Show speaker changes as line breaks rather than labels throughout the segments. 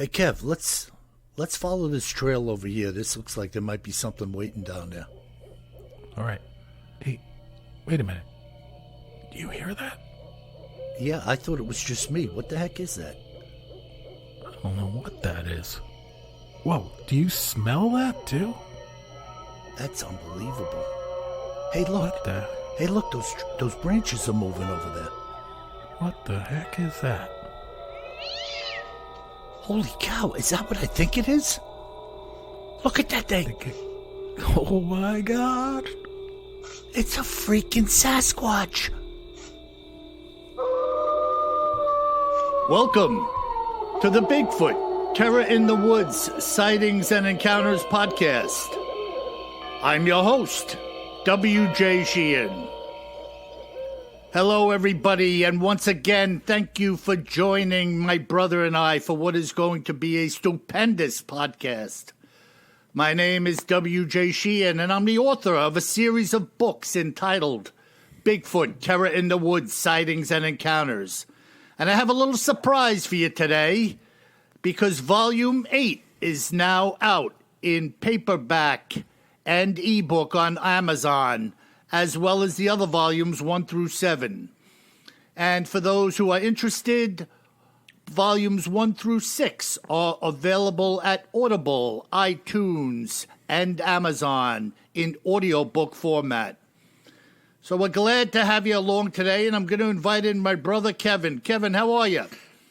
Hey Kev, let's follow this trail over here. This looks like there might be something waiting down there.
All right. Hey, wait a minute. Do you hear that?
Yeah, I thought it was just me. What the heck is that?
I don't know what that is. Whoa, do you smell that too?
That's unbelievable. Hey, look.
What the?
Hey, look, those branches are moving over there.
What the heck is that?
Holy cow, is that what I think it is? Look at that thing.
Oh my God.
It's a freaking Sasquatch. Welcome to the Bigfoot Terror in the Woods Sightings and Encounters podcast. I'm your host, W.J. Sheehan. Hello, everybody, and once again, thank you for joining my brother and I for what is going to be a stupendous podcast. My name is W.J. Sheehan, and I'm the author of a series of books entitled Bigfoot Terror in the Woods Sightings and Encounters. And I have a little surprise for you today, because Volume 8 is now out in paperback and ebook on Amazon, as well as the other volumes 1 through 7. And for those who are interested, volumes 1 through 6 are available at Audible, iTunes, and Amazon in audiobook format. So we're glad to have you along today, and I'm going to invite in my brother Kevin. Kevin, how are you?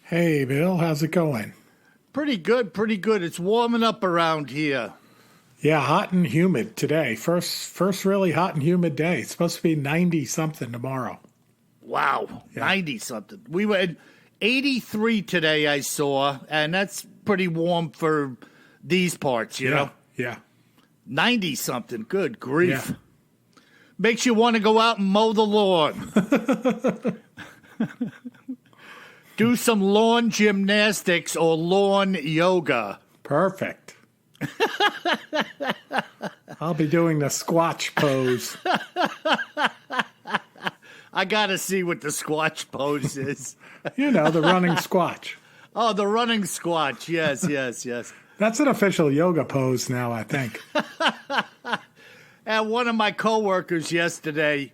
Hey, Bill, how's it going?
Pretty good, pretty good. It's warming up around here.
Yeah, hot and humid today. First really hot and humid day. It's supposed to be 90-something tomorrow.
Wow,
Yeah.
90-something. We were at 83 today, I saw, and that's pretty warm for these parts, you know?
Yeah.
90-something, good grief.
Yeah.
Makes you want to go out and mow the lawn. Do some lawn gymnastics or lawn yoga.
Perfect. I'll be doing the squatch pose.
I got to see what the squatch pose is.
You know, the running squatch.
Oh, the running squatch. Yes.
That's an official yoga pose now, I think.
And one of my coworkers yesterday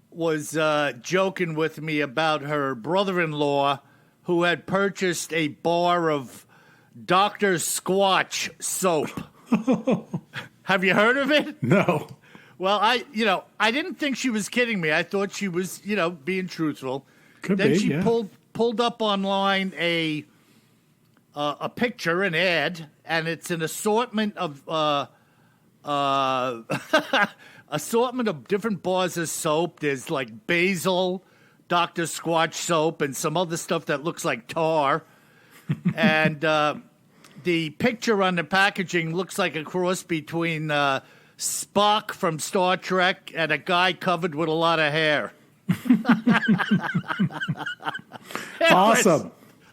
was joking with me about her brother-in-law who had purchased a bar of Dr. Squatch soap. Have you heard of it?
No.
Well, I didn't think she was kidding me. I thought she was, being truthful.
Could
then
be,
she
yeah.
pulled up online a picture, an ad, and it's an assortment of assortment of different bars of soap. There's like basil, Dr. Squatch soap, and some other stuff that looks like tar. And the picture on the packaging looks like a cross between Spock from Star Trek and a guy covered with a lot of hair.
Awesome.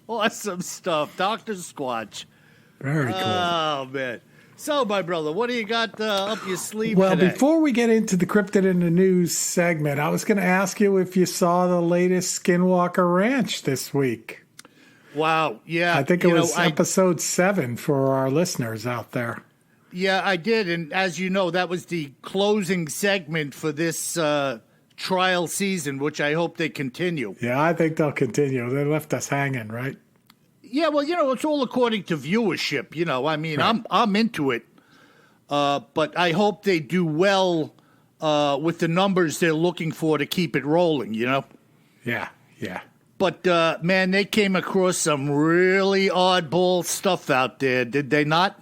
Awesome stuff. Dr. Squatch.
Very cool.
Oh, man. So, my brother, what do you got up your sleeve
Well,
today?
before we get into the Cryptid in the News segment, I was going to ask you if you saw the latest Skinwalker Ranch this week.
Wow, yeah.
I think it was episode 7 for our listeners out there.
Yeah, I did. And as you know, that was the closing segment for this trial season, which I hope they continue.
Yeah, I think they'll continue. They left us hanging, right?
Yeah, well, it's all according to viewership. I mean,
Right.
I'm into it. But I hope they do well with the numbers they're looking for to keep it rolling,
Yeah.
But, man, they came across some really oddball stuff out there, did they not?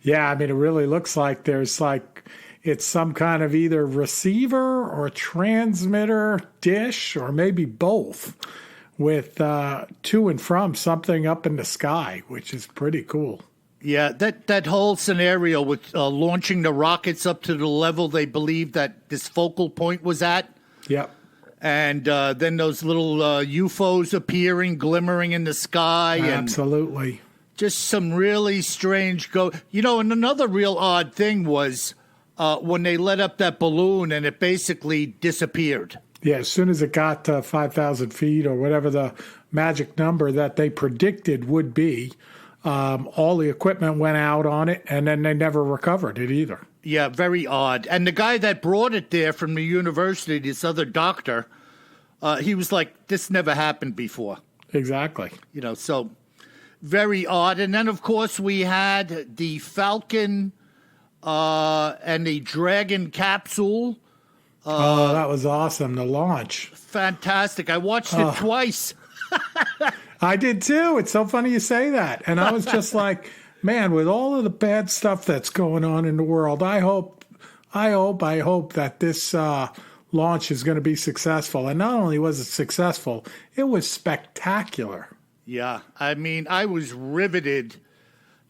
Yeah, I mean, it really looks like it's some kind of either receiver or transmitter dish or maybe both with to and from something up in the sky, which is pretty cool.
Yeah, that whole scenario with launching the rockets up to the level they believe that this focal point was at.
Yep.
And then those little UFOs appearing, glimmering in the sky.
Absolutely.
And just some really strange and another real odd thing was when they let up that balloon and it basically disappeared.
Yeah, as soon as it got to 5,000 feet or whatever the magic number that they predicted would be, all the equipment went out on it, and then they never recovered it either.
Yeah, very odd. And the guy that brought it there from the university, this other doctor, he was like, this never happened before.
Exactly.
So very odd. And then, of course, we had the Falcon and the Dragon capsule.
That was awesome, the launch.
Fantastic. I watched it twice.
I did too. It's so funny you say that. And I was just like, man, with all of the bad stuff that's going on in the world, I hope that this launch is going to be successful. And not only was it successful, it was spectacular.
Yeah. I mean, I was riveted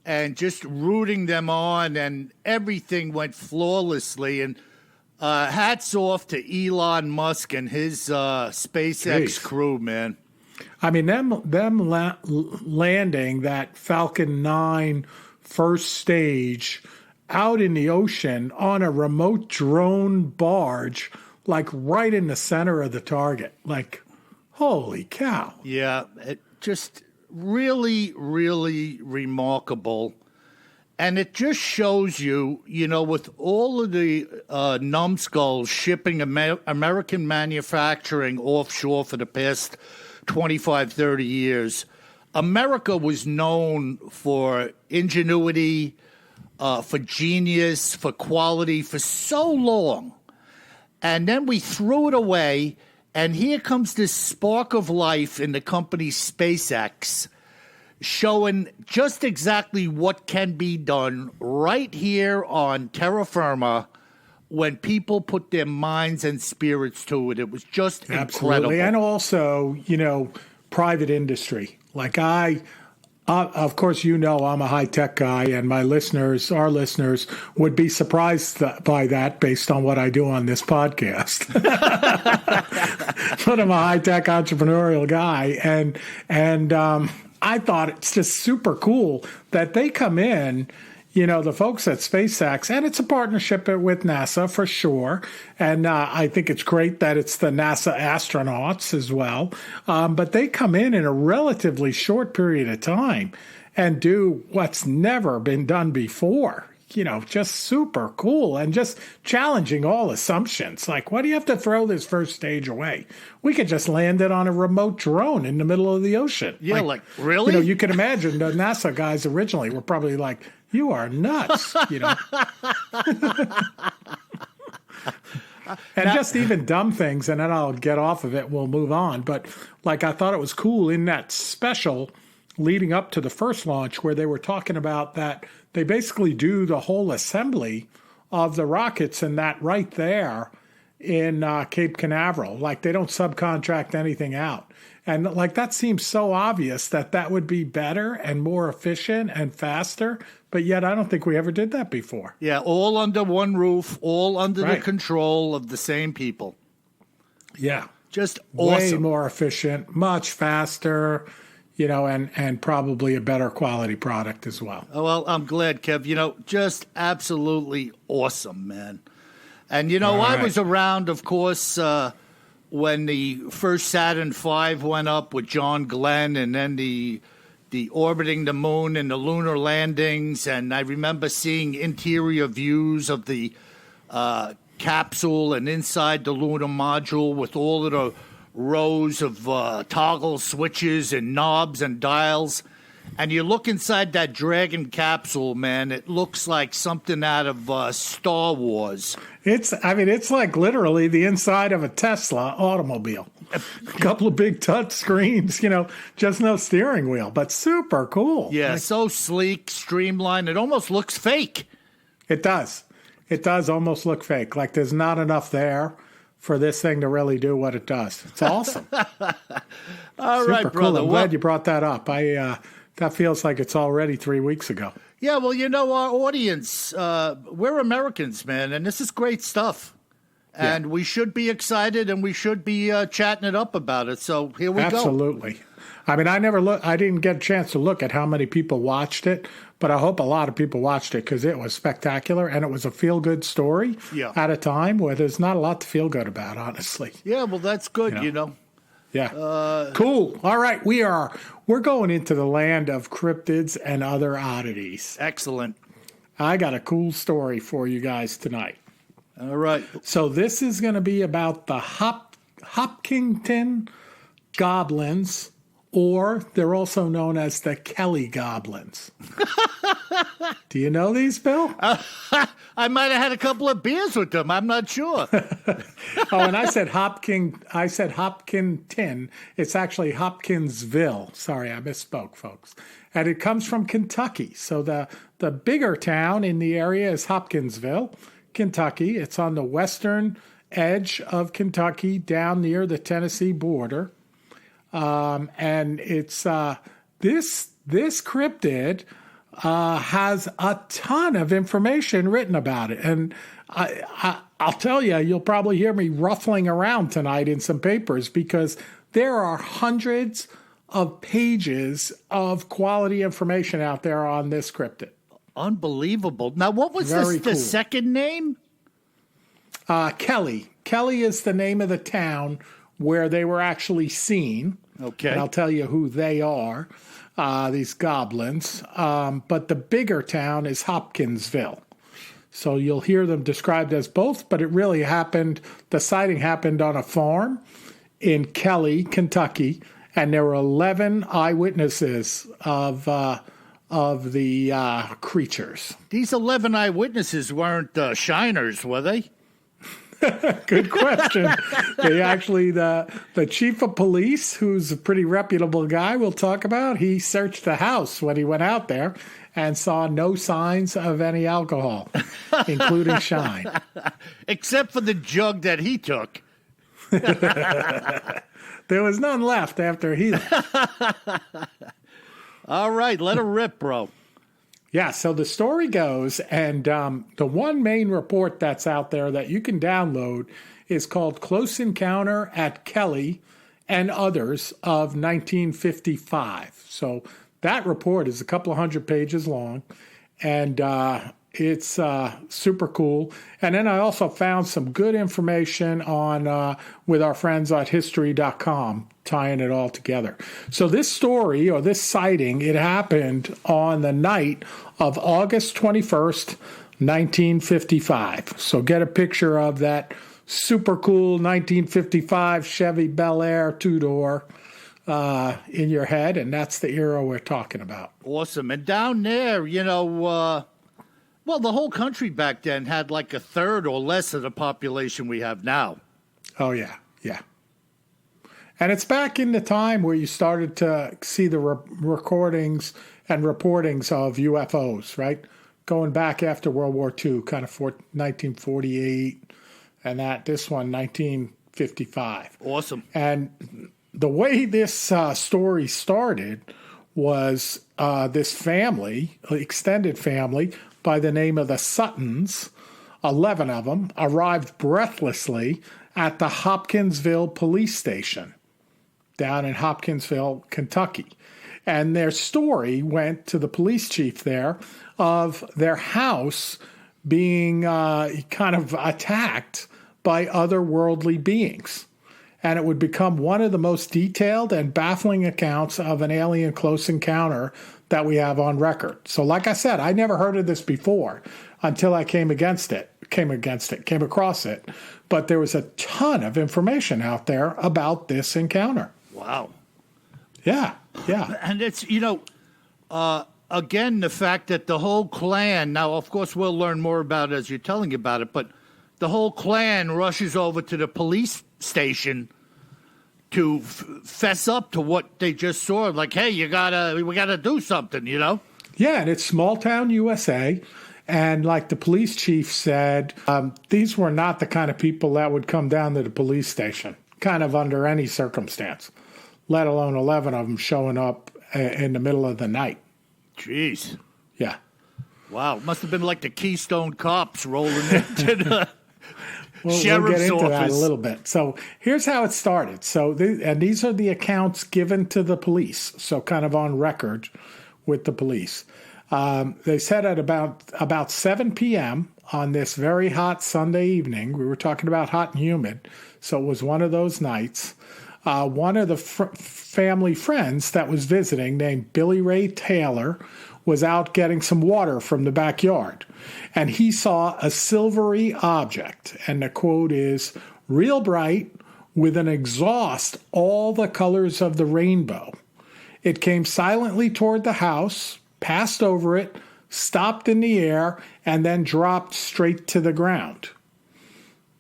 and just rooting them on, and everything went flawlessly. And hats off to Elon Musk and his SpaceX crew, man.
I mean, them landing that Falcon 9 first stage out in the ocean on a remote drone barge, like right in the center of the target. Like, holy cow.
Yeah, it just really, really remarkable. And it just shows you, with all of the numbskulls shipping American manufacturing offshore for the past 25, 30 years, America was known for ingenuity, for genius, for quality for so long. And then we threw it away, and here comes this spark of life in the company SpaceX, showing just exactly what can be done right here on terra firma when people put their minds and spirits to it. It was just incredible.
And also, private industry. Like of course, I'm a high-tech guy, and our listeners would be surprised by that based on what I do on this podcast. But I'm a high-tech entrepreneurial guy, and I thought it's just super cool that they come in, the folks at SpaceX, and it's a partnership with NASA for sure. And I think it's great that it's the NASA astronauts as well. But they come in a relatively short period of time and do what's never been done before. Just super cool and just challenging all assumptions. Like, why do you have to throw this first stage away? We could just land it on a remote drone in the middle of the ocean.
Yeah, like really?
You can imagine the NASA guys originally were probably like, you are nuts, And just even dumb things, and then I'll get off of it, we'll move on. But like, I thought it was cool in that special leading up to the first launch where they were talking about that they basically do the whole assembly of the rockets and that right there in Cape Canaveral. Like, they don't subcontract anything out. And like, that seems so obvious that would be better and more efficient and faster. But yet I don't think we ever did that before.
Yeah, all under one roof, all under the control of the same people.
Yeah.
Just awesome.
Way more efficient, much faster, and probably a better quality product as well.
Oh, well, I'm glad, Kev. Just absolutely awesome, man. And, I was around, of course, when the first Saturn V went up with John Glenn, and then the orbiting the moon and the lunar landings. And I remember seeing interior views of the capsule and inside the lunar module with all of the rows of toggle switches and knobs and dials. And you look inside that Dragon capsule, man, it looks like something out of Star Wars.
It's like literally the inside of a Tesla automobile. A couple of big touch screens, just no steering wheel, but super cool.
Yeah, so sleek, streamlined. It almost looks fake.
It does. It does almost look fake. Like there's not enough there for this thing to really do what it does. It's awesome.
All
super
right,
cool.
brother.
I'm glad you brought that up. That feels like it's already 3 weeks ago.
Yeah, well, our audience, we're Americans, man, and this is great stuff. And we should be excited, and we should be chatting it up about it. So here we go.
Absolutely. I mean, I didn't get a chance to look at how many people watched it, but I hope a lot of people watched it because it was spectacular, and it was a feel-good story at a time where there's not a lot to feel good about, honestly.
Yeah, well, that's good,
Yeah. Cool. All right. We're going into the land of cryptids and other oddities.
Excellent.
I got a cool story for you guys tonight.
All right.
So this is going to be about the Hopkinsville Goblins, or they're also known as the Kelly Goblins. Do you know these, Bill?
I might have had a couple of beers with them. I'm not sure.
Oh, and I said Hopkinton. It's actually Hopkinsville. Sorry, I misspoke, folks. And it comes from Kentucky. So the bigger town in the area is Hopkinsville, Kentucky. It's on the western edge of Kentucky, down near the Tennessee border. And it's this cryptid has a ton of information written about it. And I'll tell you, you'll probably hear me ruffling around tonight in some papers because there are hundreds of pages of quality information out there on this cryptid.
Unbelievable. Now, what was the second name?
Kelly. Kelly is the name of the town where they were actually seen.
Okay.
And I'll tell you who they are, these goblins. But the bigger town is Hopkinsville. So you'll hear them described as both, but it really happened, the sighting happened on a farm in Kelly, Kentucky, and there were 11 eyewitnesses of the creatures.
These 11 eyewitnesses weren't shiners, were they?
Good question. They actually, the chief of police, who's a pretty reputable guy we'll talk about, he searched the house when he went out there and saw no signs of any alcohol, including shine.
Except for the jug that he took.
There was none left after he left.
All right, let her rip, bro.
Yeah, so the story goes, and the one main report that's out there that you can download is called Close Encounter at Kelly and Others of 1955. So that report is a couple of hundred pages long, and it's super cool. And then I also found some good information on with our friends at history.com, tying it all together. So this story, or this sighting, it happened on the night of August 21st, 1955. So get a picture of that super cool 1955 Chevy Bel Air two-door in your head, and that's the era we're talking about.
Awesome. And down there, well, the whole country back then had like a third or less of the population we have now.
Oh, yeah, yeah. And it's back in the time where you started to see the recordings and reportings of UFOs, right? Going back after World War II, kind of 1948, and this one, 1955.
Awesome.
And the way this story started was this family, extended family, by the name of the Suttons, 11 of them, arrived breathlessly at the Hopkinsville police station down in Hopkinsville, Kentucky. And their story went to the police chief there of their house being kind of attacked by otherworldly beings. And it would become one of the most detailed and baffling accounts of an alien close encounter that we have on record. So like I said, I never heard of this before until I came across it. But there was a ton of information out there about this encounter.
Wow.
Yeah, yeah.
And it's, again, the fact that the whole clan, now, of course, we'll learn more about it as you're telling about it, but the whole clan rushes over to the police station to fess up to what they just saw. Like, hey, we gotta do something,
Yeah, and it's small town USA. And like the police chief said, these were not the kind of people that would come down to the police station, kind of under any circumstance, let alone 11 of them showing up in the middle of the night.
Jeez.
Yeah.
Wow. Must have been like the Keystone Cops rolling into the
We'll get into that a little bit. So here's how it started. So these are the accounts given to the police, so kind of on record with the police. They said at about 7 p.m. on this very hot Sunday evening, we were talking about hot and humid, so it was one of those nights, one of the family friends that was visiting, named Billy Ray Taylor, was out getting some water from the backyard. And he saw a silvery object. And the quote is, "real bright, with an exhaust all the colors of the rainbow. It came silently toward the house, passed over it, stopped in the air, and then dropped straight to the ground."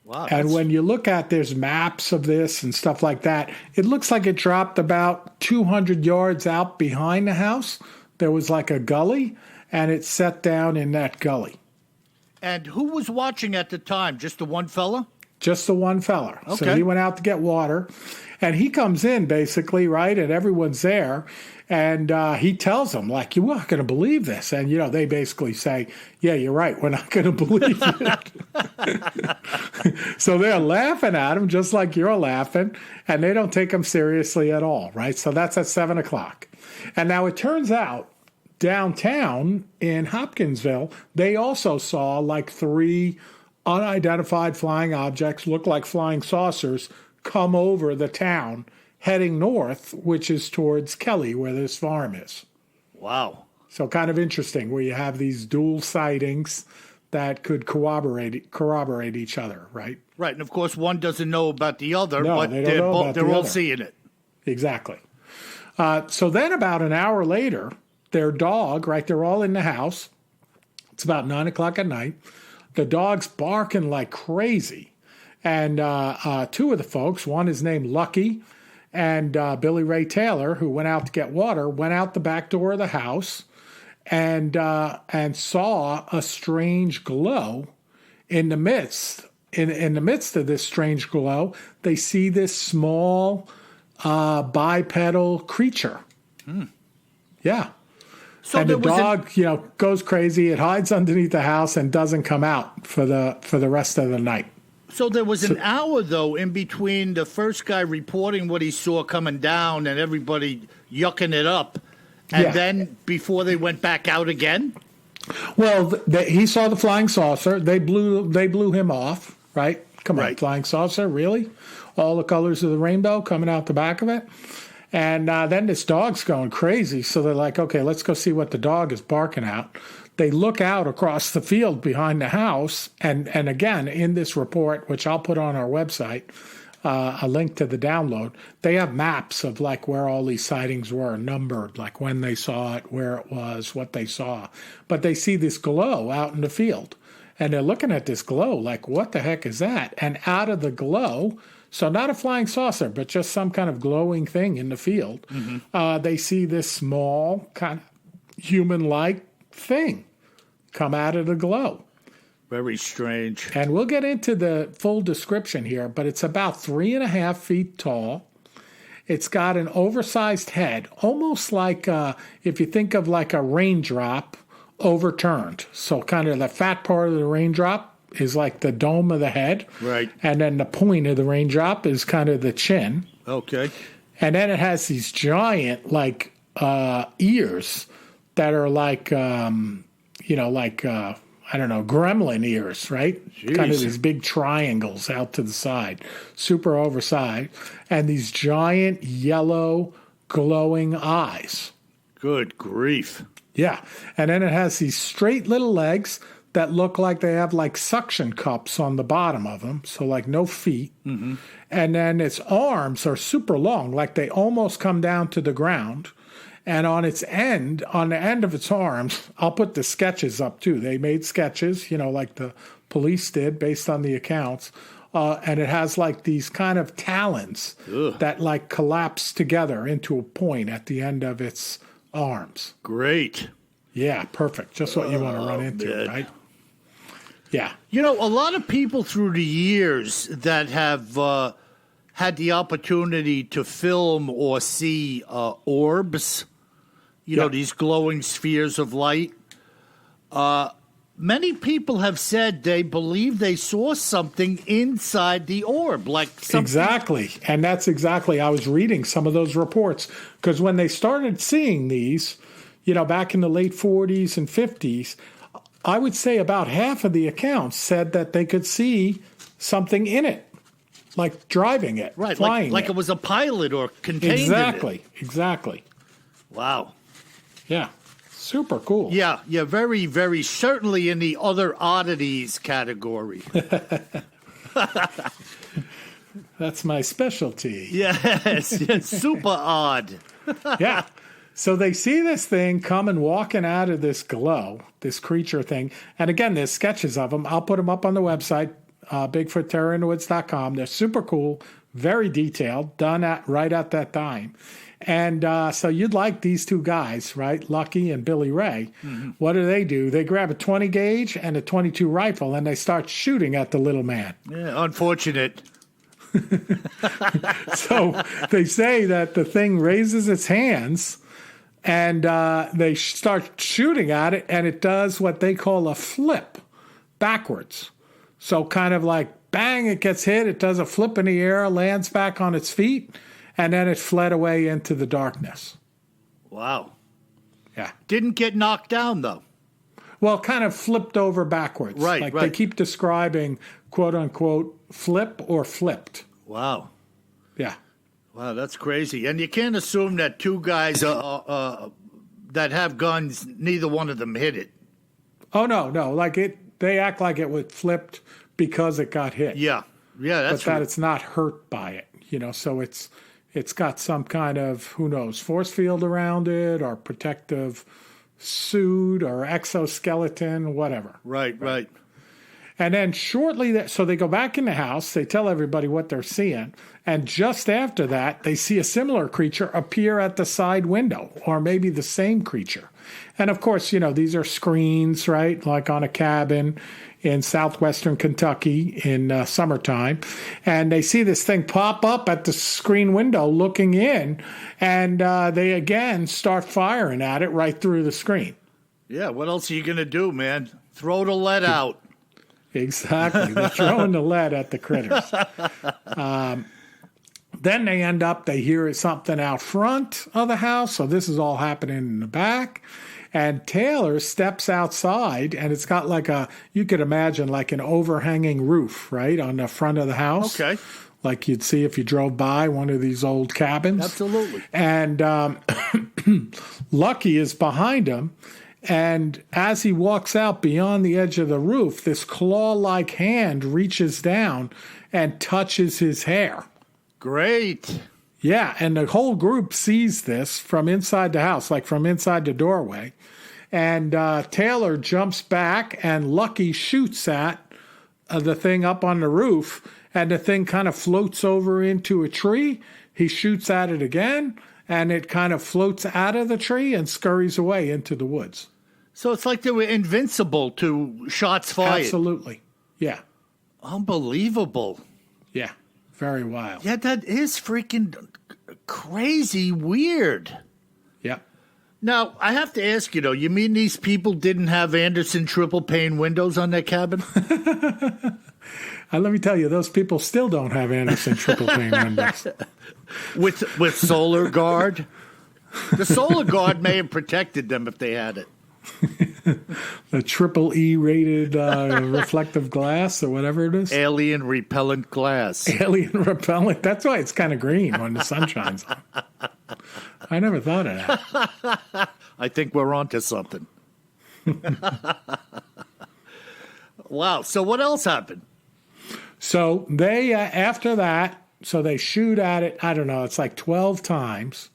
Wow,
and when you look at, there's maps of this and stuff like that, it looks like it dropped about 200 yards out behind the house. There was like a gully, and it set down in that gully.
And who was watching at the time? Just the one fella?
Just the one fella.
Okay.
So he went out to get water, and he comes in basically, right, and everyone's there, and he tells them, like, "You aren't going to believe this." And, they basically say, "Yeah, you're right, we're not going to believe it." So they're laughing at him just like you're laughing, and they don't take him seriously at all, right? So that's at 7 o'clock. And now it turns out downtown in Hopkinsville, they also saw like 3 unidentified flying objects, look like flying saucers, come over the town, heading north, which is towards Kelly, where this farm is.
Wow.
So kind of interesting, where you have these dual sightings that could corroborate each other, right?
Right, and of course one doesn't know about the other,
No,
but
they don't know about
they're
the
all
other.
seeing it.
Exactly. So then about an hour later, their dog, right, they're all in the house. It's about 9 o'clock at night. The dog's barking like crazy. And 2 of the folks, one is named Lucky, and Billy Ray Taylor, who went out to get water, went out the back door of the house and saw a strange glow in the midst. In the midst of this strange glow, they see this small bipedal creature. Yeah.
So
and the dog, goes crazy. It hides underneath the house and doesn't come out for the rest of the night.
So there was an hour, though, in between the first guy reporting what he saw coming down and everybody yucking it up, and then before they went back out again?
Well, he saw the flying saucer. They blew him off, right? Come on, flying saucer, really? All the colors of the rainbow coming out the back of it? And then this dog's going crazy, so they're like, okay, let's go see what the dog is barking at. They look out across the field behind the house, and again, in this report, which I'll put on our website, a link to the download, they have maps of like where all these sightings were, numbered, like when they saw it, where it was, what they saw. But they see this glow out in the field, and they're looking at this glow like, what the heck is that? And out of the glow, so not a flying saucer, but just some kind of glowing thing in the field, they see this small, kind of human-like thing come out of the glow.
Very strange. And
we'll get into the full description here, but it's about 3.5 feet tall. It's got an oversized head, almost like if you think of like a raindrop overturned. So kind of the fat part of the raindrop is like the dome of the head.
Right.
And then the point of the raindrop is kind of the chin.
Okay.
And then it has these giant like ears that are like, I don't know, gremlin ears, right?
Jeez.
Kind of these big triangles out to the side, super oversized, and these giant yellow glowing eyes.
Good grief.
Yeah. And then it has these straight little legs that look like they have like suction cups on the bottom of them, so like no feet. Mm-hmm. And then its arms are super long, like they almost come down to the ground. And on the end of its arms, I'll put the sketches up too. They made sketches, like the police did based on the accounts. And it has like these kind of talons that like collapse together into a point at the end of its arms.
Great.
Yeah, perfect. Just what you want to run into, right? Yeah.
A lot of people through the years that have had the opportunity to film or see orbs, these glowing spheres of light. Many people have said they believe they saw something inside the orb, like something.
Exactly. And that's exactly, I was reading some of those reports, because when they started seeing these, back in the late 40s and 50s, I would say about half of the accounts said that they could see something in it, like driving it,
Right,
flying
like it was a pilot or contained
Exactly,
in it.
exactly.
Wow.
Yeah, super cool.
Yeah, very, very certainly in the other oddities category.
That's my specialty.
Yes, it's super odd.
Yeah. So they see this thing coming, walking out of this glow, this creature thing. And again, there's sketches of them. I'll put them up on the website, BigfootTerrorInTheWoods.com. They're super cool, very detailed, done right at that time. And so you'd like these two guys, right? Lucky and Billy Ray. Mm-hmm. What do? They grab a 20 gauge and a 22 rifle, and they start shooting at the little man.
Yeah, unfortunate.
So they say that the thing raises its hands, and they start shooting at it, and it does what they call a flip backwards. So kind of like, bang, it gets hit, it does a flip in the air, lands back on its feet, and then it fled away into the darkness.
Wow.
Yeah.
Didn't get knocked down, though.
Well, kind of flipped over backwards.
Right,
like
right.
They keep describing, quote unquote, flip or flipped.
Wow.
Yeah.
Wow, that's crazy. And you can't assume that two guys that have guns, neither one of them hit it.
Oh, no. They act like it was flipped because it got hit.
Yeah. Yeah, that's
but that it's not hurt by it, so it's got some kind of, who knows, force field around it or protective suit or exoskeleton, whatever.
Right.
And then shortly, so they go back in the house, they tell everybody what they're seeing, and just after that, they see a similar creature appear at the side window, or maybe the same creature. And of course, these are screens, right, like on a cabin in southwestern Kentucky in summertime. And they see this thing pop up at the screen window looking in, and they again start firing at it right through the screen.
Yeah, what else are you going to do, man? Throw the lead out.
Exactly. They're throwing the lead at the critters. Then they hear something out front of the house. So this is all happening in the back. And Taylor steps outside, and it's got you could imagine like an overhanging roof, right, on the front of the house.
Okay.
Like you'd see if you drove by one of these old cabins.
Absolutely.
And Lucky is behind him. And as he walks out beyond the edge of the roof, this claw-like hand reaches down and touches his hair.
Great.
Yeah, and the whole group sees this from inside the house, like from inside the doorway. And Taylor jumps back, and Lucky shoots at the thing up on the roof, and the thing kind of floats over into a tree. He shoots at it again, and it kind of floats out of the tree and scurries away into the woods.
So it's like they were invincible to shots fired.
Absolutely. Yeah.
Unbelievable.
Yeah. Very wild.
Yeah, that is freaking crazy weird.
Yeah.
Now, I have to ask you, you mean these people didn't have Anderson triple pane windows on their cabin?
Let me tell you, those people still don't have Anderson triple pane windows.
With solar guard? The solar guard may have protected them if they had it.
The triple E rated reflective glass or whatever it is.
Alien repellent glass.
Alien repellent. That's why it's kind of green when the sun shines on it. I never thought of that.
I think we're onto something. Wow. So what else happened?
So they, after that, they shoot at it, I don't know, it's like 12 times.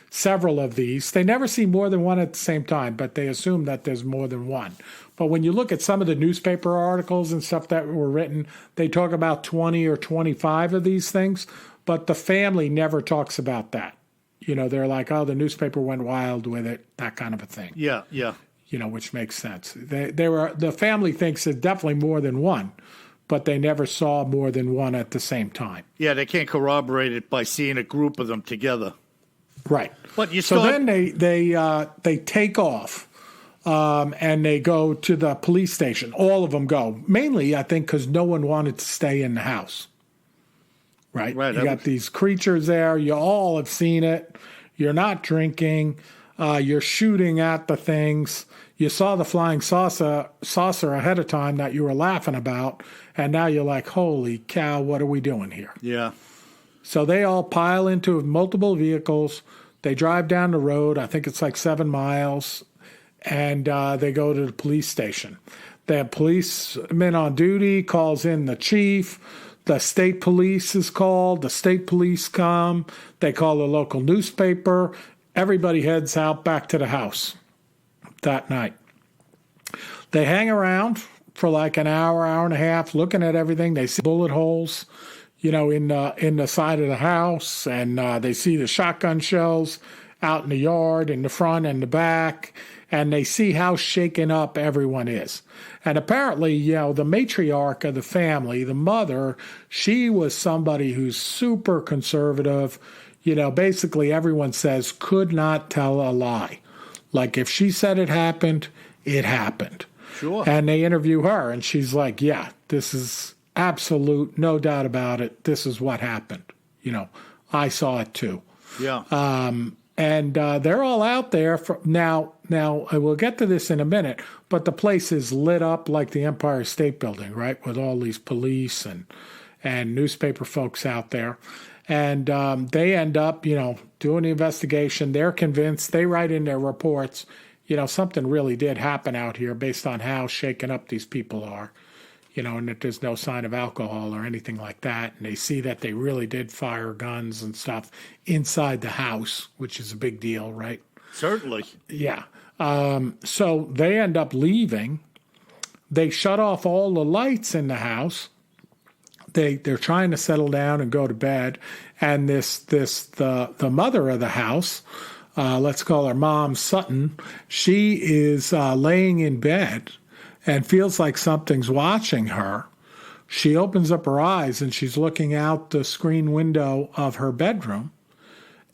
Several of these. They never see more than one at the same time, but they assume that there's more than one. But when you look at some of the newspaper articles and stuff that were written, they talk about 20 or 25 of these things, but the family never talks about that. They're like, oh, the newspaper went wild with it, that kind of a thing.
Yeah.
Which makes sense. The family thinks it's definitely more than one, but they never saw more than one at the same time.
Yeah, they can't corroborate it by seeing a group of them together.
Right.
But
then they take off and they go to the police station. All of them go. Mainly, I think, because no one wanted to stay in the house. Right. You got these creatures there. You all have seen it. You're not drinking. You're shooting at the things. You saw the flying saucer ahead of time that you were laughing about, and now you're like, holy cow, what are we doing here?
Yeah.
So they all pile into multiple vehicles. They drive down the road. I think it's like 7 miles, and they go to the police station. They have policemen on duty, calls in the chief. The state police is called. The state police come. They call the local newspaper. Everybody heads out back to the house that night. They hang around for like an hour, hour and a half, looking at everything. They see bullet holes, in the side of the house, and they see the shotgun shells out in the yard, in the front and the back, and they see how shaken up everyone is. And apparently, the matriarch of the family, the mother, she was somebody who's super conservative. Basically everyone says could not tell a lie. Like if she said it happened, it happened.
Sure.
And they interview her, and she's like, yeah, this is absolute, no doubt about it. This is what happened. I saw it too.
Yeah.
And they're all out there. Now, we'll get to this in a minute, but the place is lit up like the Empire State Building, right, with all these police and newspaper folks out there. And they end up, doing the investigation. They're convinced. They write in their reports, something really did happen out here based on how shaken up these people are, and that there's no sign of alcohol or anything like that. And they see that they really did fire guns and stuff inside the house, which is a big deal, right?
Certainly.
Yeah. So they end up leaving. They shut off all the lights in the house. They're trying to settle down and go to bed. And the mother of the house, let's call her Mom Sutton, she is laying in bed and feels like something's watching her. She opens up her eyes and she's looking out the screen window of her bedroom,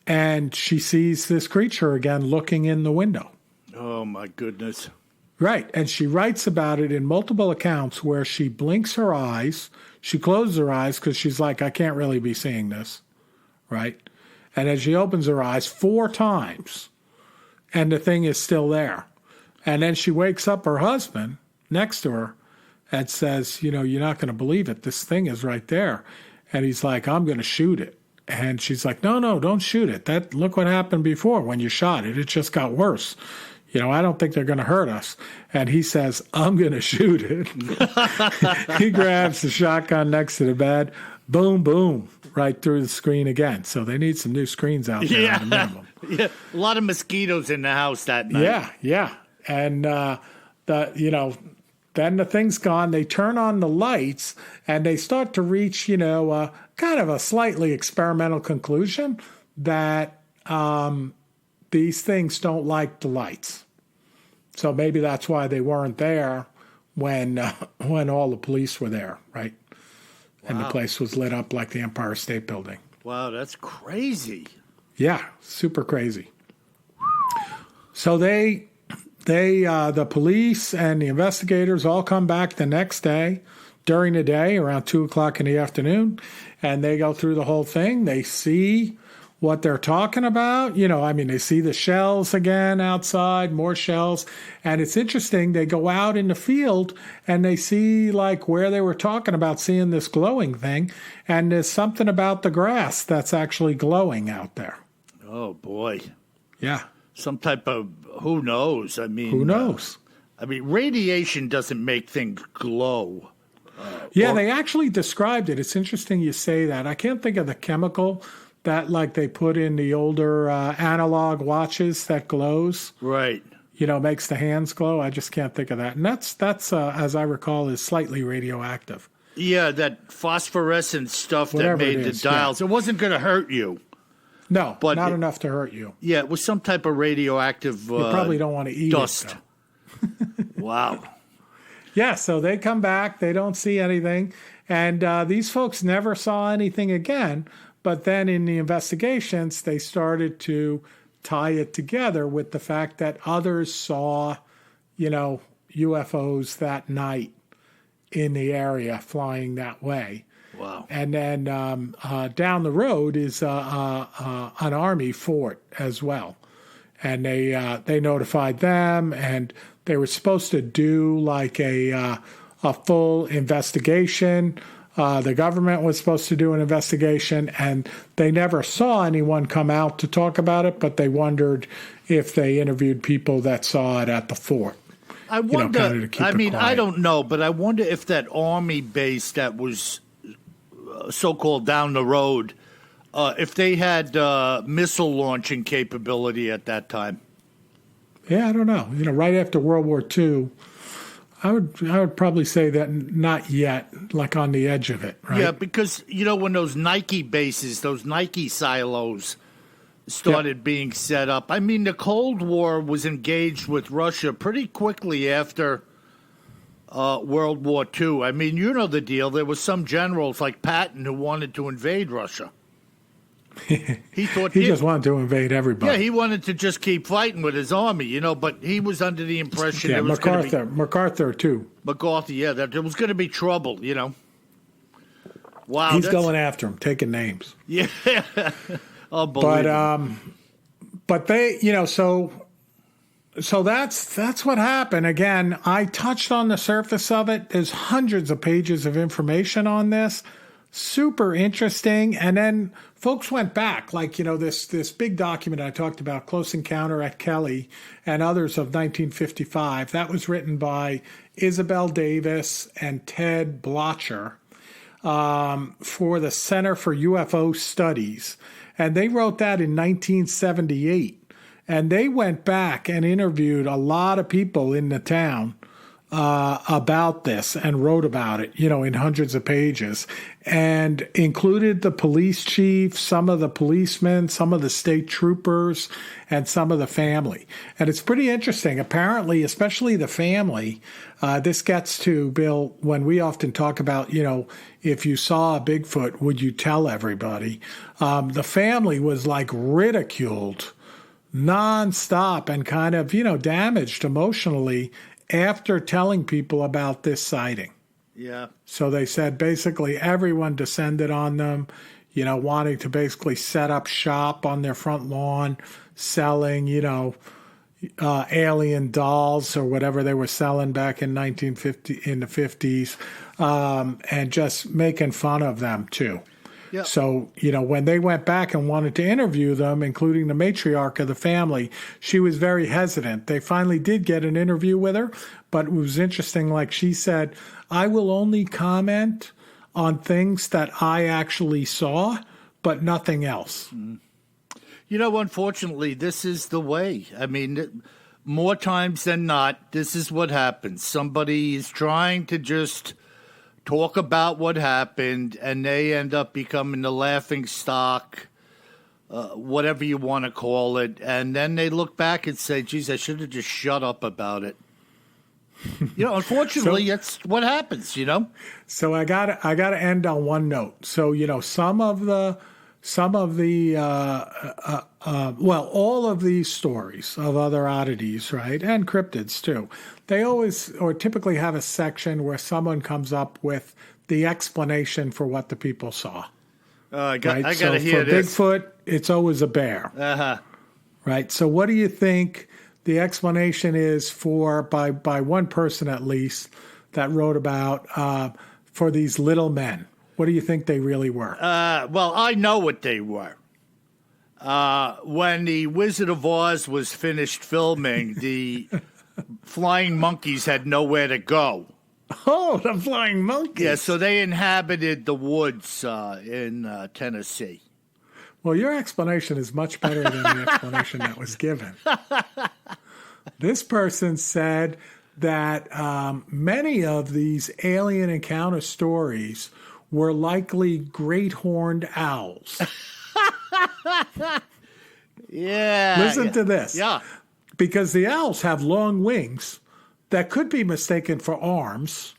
and she sees this creature again looking in the window.
Oh, my goodness.
Right. And she writes about it in multiple accounts where she blinks her eyes. She closes her eyes because she's like, I can't really be seeing this. Right. And as she opens her eyes 4 times, and the thing is still there. And then she wakes up her husband next to her and says, you're not going to believe it. This thing is right there. And he's like, I'm going to shoot it. And she's like, no, don't shoot it. Look what happened before when you shot it. It just got worse. I don't think they're going to hurt us. And he says, I'm going to shoot it. He grabs the shotgun next to the bed. Boom, boom, right through the screen again. So they need some new screens out there at a minimum.
Yeah, a lot of mosquitoes in the house that night.
Yeah. And, then the thing's gone. They turn on the lights, and they start to reach, kind of a slightly experimental conclusion that these things don't like the lights. So maybe that's why they weren't there when all the police were there, right? Wow. And the place was lit up like the Empire State Building.
Wow, that's crazy.
Yeah, super crazy. So the police and the investigators all come back the next day during the day around 2:00 in the afternoon, and they go through the whole thing. They see what they're talking about. They see the shells again outside, more shells. And it's interesting. They go out in the field and they see like where they were talking about seeing this glowing thing. And there's something about the grass that's actually glowing out there.
Oh, boy.
Yeah.
Some type of, who knows?
Who knows?
Radiation doesn't make things glow.
They actually described it. It's interesting you say that. I can't think of the chemical that like they put in the older analog watches that glows.
Right.
Makes the hands glow. I just can't think of that. And that's as I recall, is slightly radioactive.
Yeah, that phosphorescent stuff
Whatever
that made the dials. Yeah. It wasn't going to hurt you.
No, but not enough to hurt you.
Yeah, it was some type of radioactive
you probably don't want to eat
dust.
It,
Wow.
Yeah, so they come back. They don't see anything. And these folks never saw anything again. But then in the investigations, they started to tie it together with the fact that others saw, UFOs that night in the area flying that way.
Wow.
And then down the road is an Army fort as well. and they notified them, and they were supposed to do like a full investigation. The government was supposed to do an investigation, and they never saw anyone come out to talk about it, but they wondered if they interviewed people that saw it at the fort.
I wonder, I don't know, but I wonder if that army base that was so-called down the road, if they had missile launching capability at that time.
Yeah, I don't know. Right after World War II, I would probably say that not yet, like on the edge of it, right?
Yeah, because, when those Nike bases, those Nike silos started being set up. I mean, the Cold War was engaged with Russia pretty quickly after World War II. I mean, you know the deal. There was some generals like Patton who wanted to invade Russia. He thought
he just wanted to invade everybody.
Yeah, he wanted to just keep fighting with his army, but he was under the impression it was
MacArthur too.
MacArthur, yeah, that there was going to be trouble, Wow,
he's going after him, taking names.
Yeah.
But they, so that's what happened. Again, I touched on the surface of it. There's hundreds of pages of information on this. Super interesting. And then folks went back, like, this big document I talked about, Close Encounter at Kelly and others of 1955. That was written by Isabel Davis and Ted Blocher for the Center for UFO Studies. And they wrote that in 1978. And they went back and interviewed a lot of people in the town about this and wrote about it, in hundreds of pages, and included the police chief, some of the policemen, some of the state troopers, and some of the family. And it's pretty interesting. Apparently, especially the family, this gets to, Bill, when we often talk about, if you saw a Bigfoot, would you tell everybody? The family was like ridiculed nonstop and kind of, damaged emotionally after telling people about this sighting.
Yeah.
So they said basically everyone descended on them, wanting to basically set up shop on their front lawn, selling, alien dolls or whatever they were selling back in the 50s, and just making fun of them too. Yep. So, when they went back and wanted to interview them, including the matriarch of the family, she was very hesitant. They finally did get an interview with her, but it was interesting. Like she said, I will only comment on things that I actually saw, but nothing else.
Unfortunately, this is the way. I mean, more times than not, this is what happens. Somebody is trying to just talk about what happened, and they end up becoming the laughing stock, whatever you want to call it. And then they look back and say, geez, I should have just shut up about it. Unfortunately, that's what happens,
So I gotta end on one note. So, all of these stories of other oddities, right, and cryptids too, they always or typically have a section where someone comes up with the explanation for what the people saw.
I got to hear this.
For Bigfoot, it's always a bear.
Uh-huh.
Right. So what do you think the explanation is by one person at least that wrote about for these little men? What do you think they really were?
Well, I know what they were. When the Wizard of Oz was finished filming, the flying monkeys had nowhere to go.
Oh, the flying monkeys.
Yeah, so they inhabited the woods in Tennessee.
Well, your explanation is much better than the explanation that was given. This person said that many of these alien encounter stories were likely great horned owls.
Yeah.
Listen to this.
Yeah.
Because the owls have long wings that could be mistaken for arms.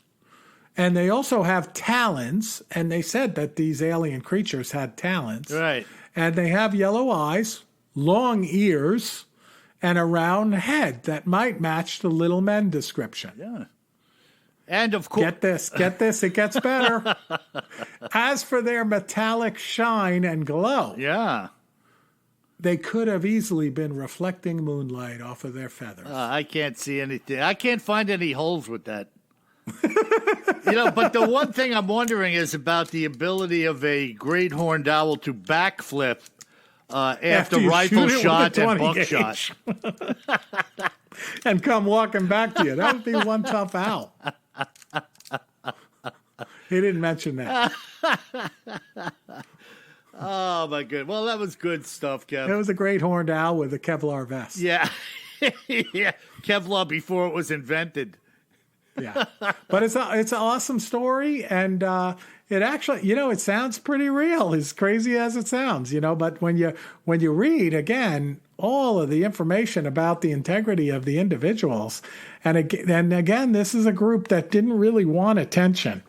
And they also have talons. And they said that these alien creatures had talons.
Right.
And they have yellow eyes, long ears, and a round head that might match the little men description.
Yeah. And of course,
get this, it gets better. As for their metallic shine and glow,
yeah,
they could have easily been reflecting moonlight off of their feathers.
I can't see anything. I can't find any holes with that. But the one thing I'm wondering is about the ability of a great horned owl to backflip after rifle shot and buckshot.
And come walking back to you. That would be one tough owl. He didn't mention that.
Oh, my goodness. Well, that was good stuff, Kev.
It was a great horned owl with a Kevlar vest.
Yeah. Yeah. Kevlar before it was invented.
Yeah. But it's an awesome story, and it actually, it sounds pretty real, as crazy as it sounds, but when you read, again, all of the information about the integrity of the individuals, and again, this is a group that didn't really want attention.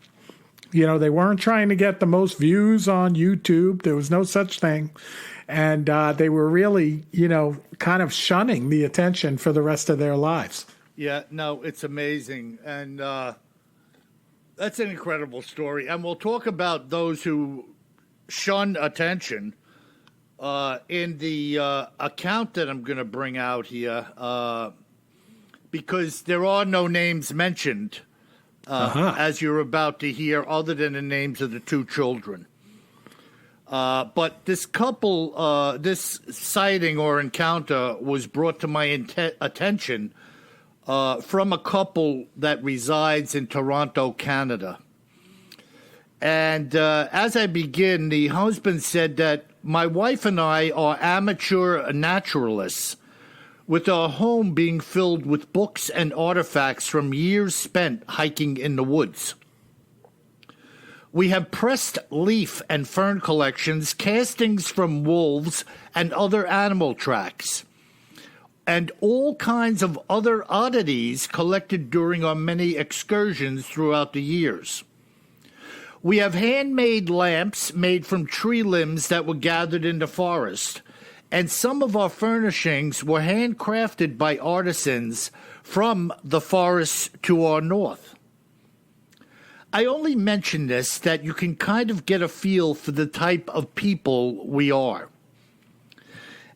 They weren't trying to get the most views on YouTube. There was no such thing. And they were really, kind of shunning the attention for the rest of their lives.
Yeah, no, it's amazing. And that's an incredible story. And we'll talk about those who shun attention in the account that I'm going to bring out here, because there are no names mentioned, as you're about to hear, other than the names of the two children. But this couple, this sighting or encounter was brought to my attention from a couple that resides in Toronto, Canada. And as I begin, the husband said that my wife and I are amateur naturalists, with our home being filled with books and artifacts from years spent hiking in the woods. We have pressed leaf and fern collections, castings from wolves and other animal tracks, and all kinds of other oddities collected during our many excursions throughout the years. We have handmade lamps made from tree limbs that were gathered in the forest, and some of our furnishings were handcrafted by artisans from the forests to our north. I only mention this that you can kind of get a feel for the type of people we are.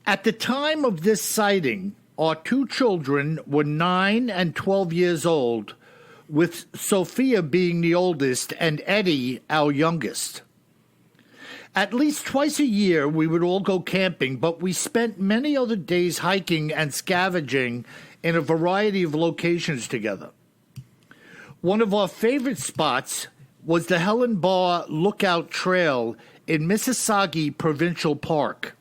At the time of this sighting, our two children were 9 and 12 years old, with Sophia being the oldest and Eddie our youngest. At least twice a year, we would all go camping, but we spent many other days hiking and scavenging in a variety of locations together. One of our favorite spots was the Helen Bar Lookout Trail in Mississauga Provincial Park.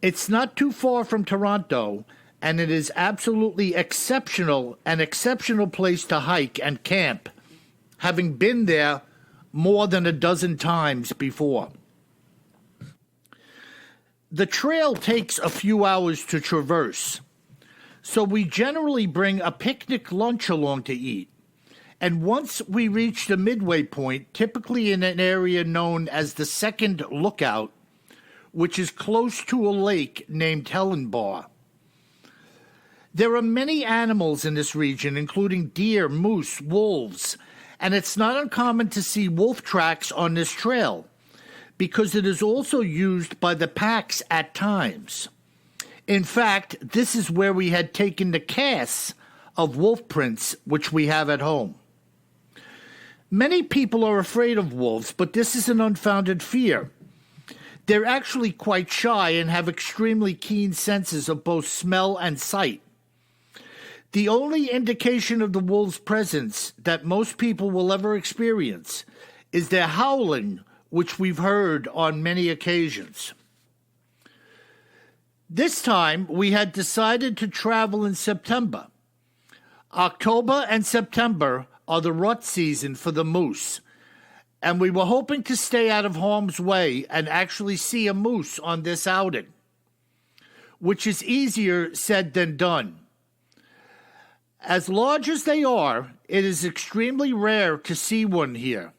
It's not too far from Toronto, and it is absolutely exceptional, an exceptional place to hike and camp, having been there more than a dozen times before. The trail takes a few hours to traverse, so we generally bring a picnic lunch along to eat. And once we reach the midway point, typically in an area known as the Second Lookout, which is close to a lake named Helen Bar. There are many animals in this region, including deer, moose, wolves, and it's not uncommon to see wolf tracks on this trail, because it is also used by the packs at times. In fact, this is where we had taken the casts of wolf prints, which we have at home. Many people are afraid of wolves, but this is an unfounded fear. They're actually quite shy and have extremely keen senses of both smell and sight. The only indication of the wolves' presence that most people will ever experience is their howling, which we've heard on many occasions. This time, we had decided to travel in September. October and September are the rut season for the moose, and we were hoping to stay out of harm's way and actually see a moose on this outing, which is easier said than done. As large as they are, it is extremely rare to see one here,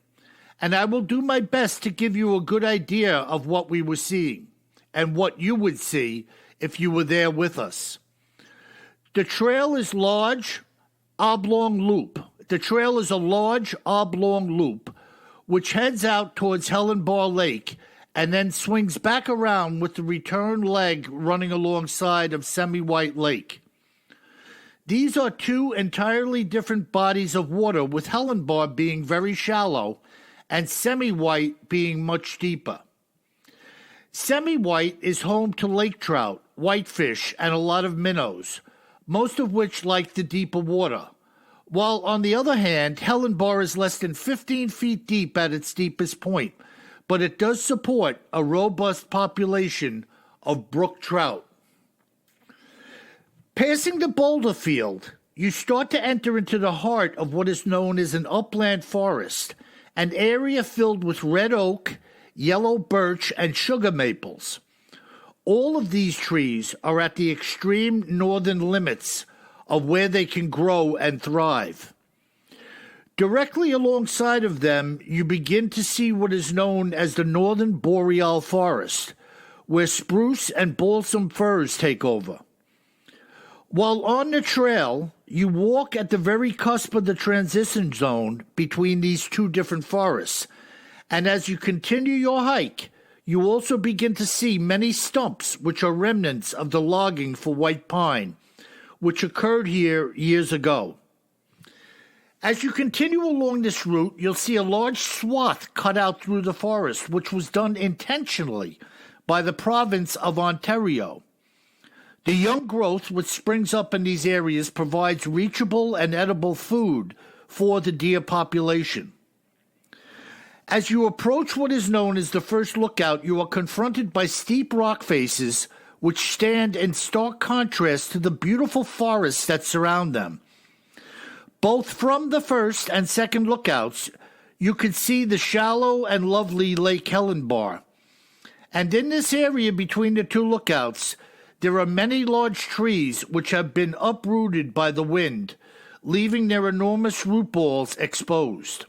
and I will do my best to give you a good idea of what we were seeing and what you would see if you were there with us. The trail is large, oblong loop. The trail is a large, oblong loop, which heads out towards Helen Bar Lake and then swings back around with the return leg running alongside of Semi-White Lake. These are two entirely different bodies of water, with Helenbar being very shallow and Semi-White being much deeper. Semi-White is home to lake trout, whitefish, and a lot of minnows, most of which like the deeper water, while on the other hand, Helenbar is less than 15 feet deep at its deepest point, but it does support a robust population of brook trout. Passing the boulder field, you start to enter into the heart of what is known as an upland forest, an area filled with red oak, yellow birch, and sugar maples. All of these trees are at the extreme northern limits of where they can grow and thrive. Directly alongside of them, you begin to see what is known as the Northern Boreal Forest, where spruce and balsam firs take over. While on the trail, you walk at the very cusp of the transition zone between these two different forests, and as you continue your hike, you also begin to see many stumps which are remnants of the logging for white pine, which occurred here years ago. As you continue along this route, you'll see a large swath cut out through the forest, which was done intentionally by the province of Ontario. The young growth which springs up in these areas provides reachable and edible food for the deer population. As you approach what is known as the first lookout, you are confronted by steep rock faces which stand in stark contrast to the beautiful forests that surround them. Both from the first and second lookouts, you can see the shallow and lovely Lake Helenbar. And in this area between the two lookouts, there are many large trees which have been uprooted by the wind, leaving their enormous root balls exposed.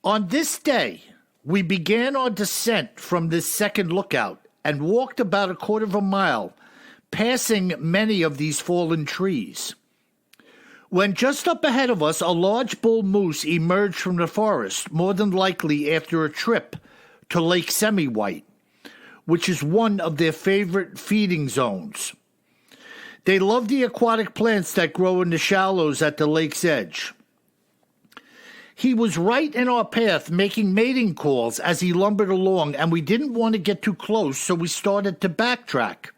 On this day, we began our descent from this second lookout and walked about a quarter of a mile, passing many of these fallen trees. When just up ahead of us, a large bull moose emerged from the forest, more than likely after a trip to Lake Semi-White, which is one of their favorite feeding zones. They love the aquatic plants that grow in the shallows at the lake's edge. He was right in our path, making mating calls as he lumbered along, and we didn't want to get too close, so we started to backtrack.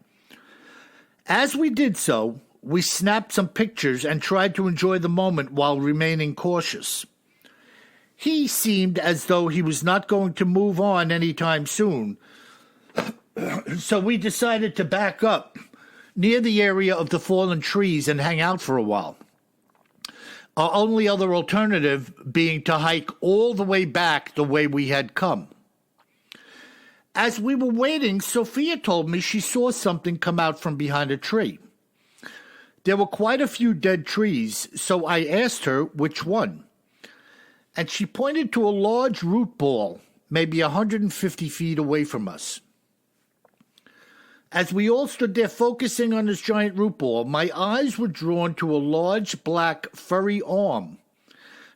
As we did so, we snapped some pictures and tried to enjoy the moment while remaining cautious. He seemed as though he was not going to move on anytime soon, so we decided to back up near the area of the fallen trees and hang out for a while. Our only other alternative being to hike all the way back the way we had come. As we were waiting, Sophia told me she saw something come out from behind a tree. There were quite a few dead trees, so I asked her which one. And she pointed to a large root ball, maybe 150 feet away from us. As we all stood there focusing on this giant root ball, my eyes were drawn to a large black furry arm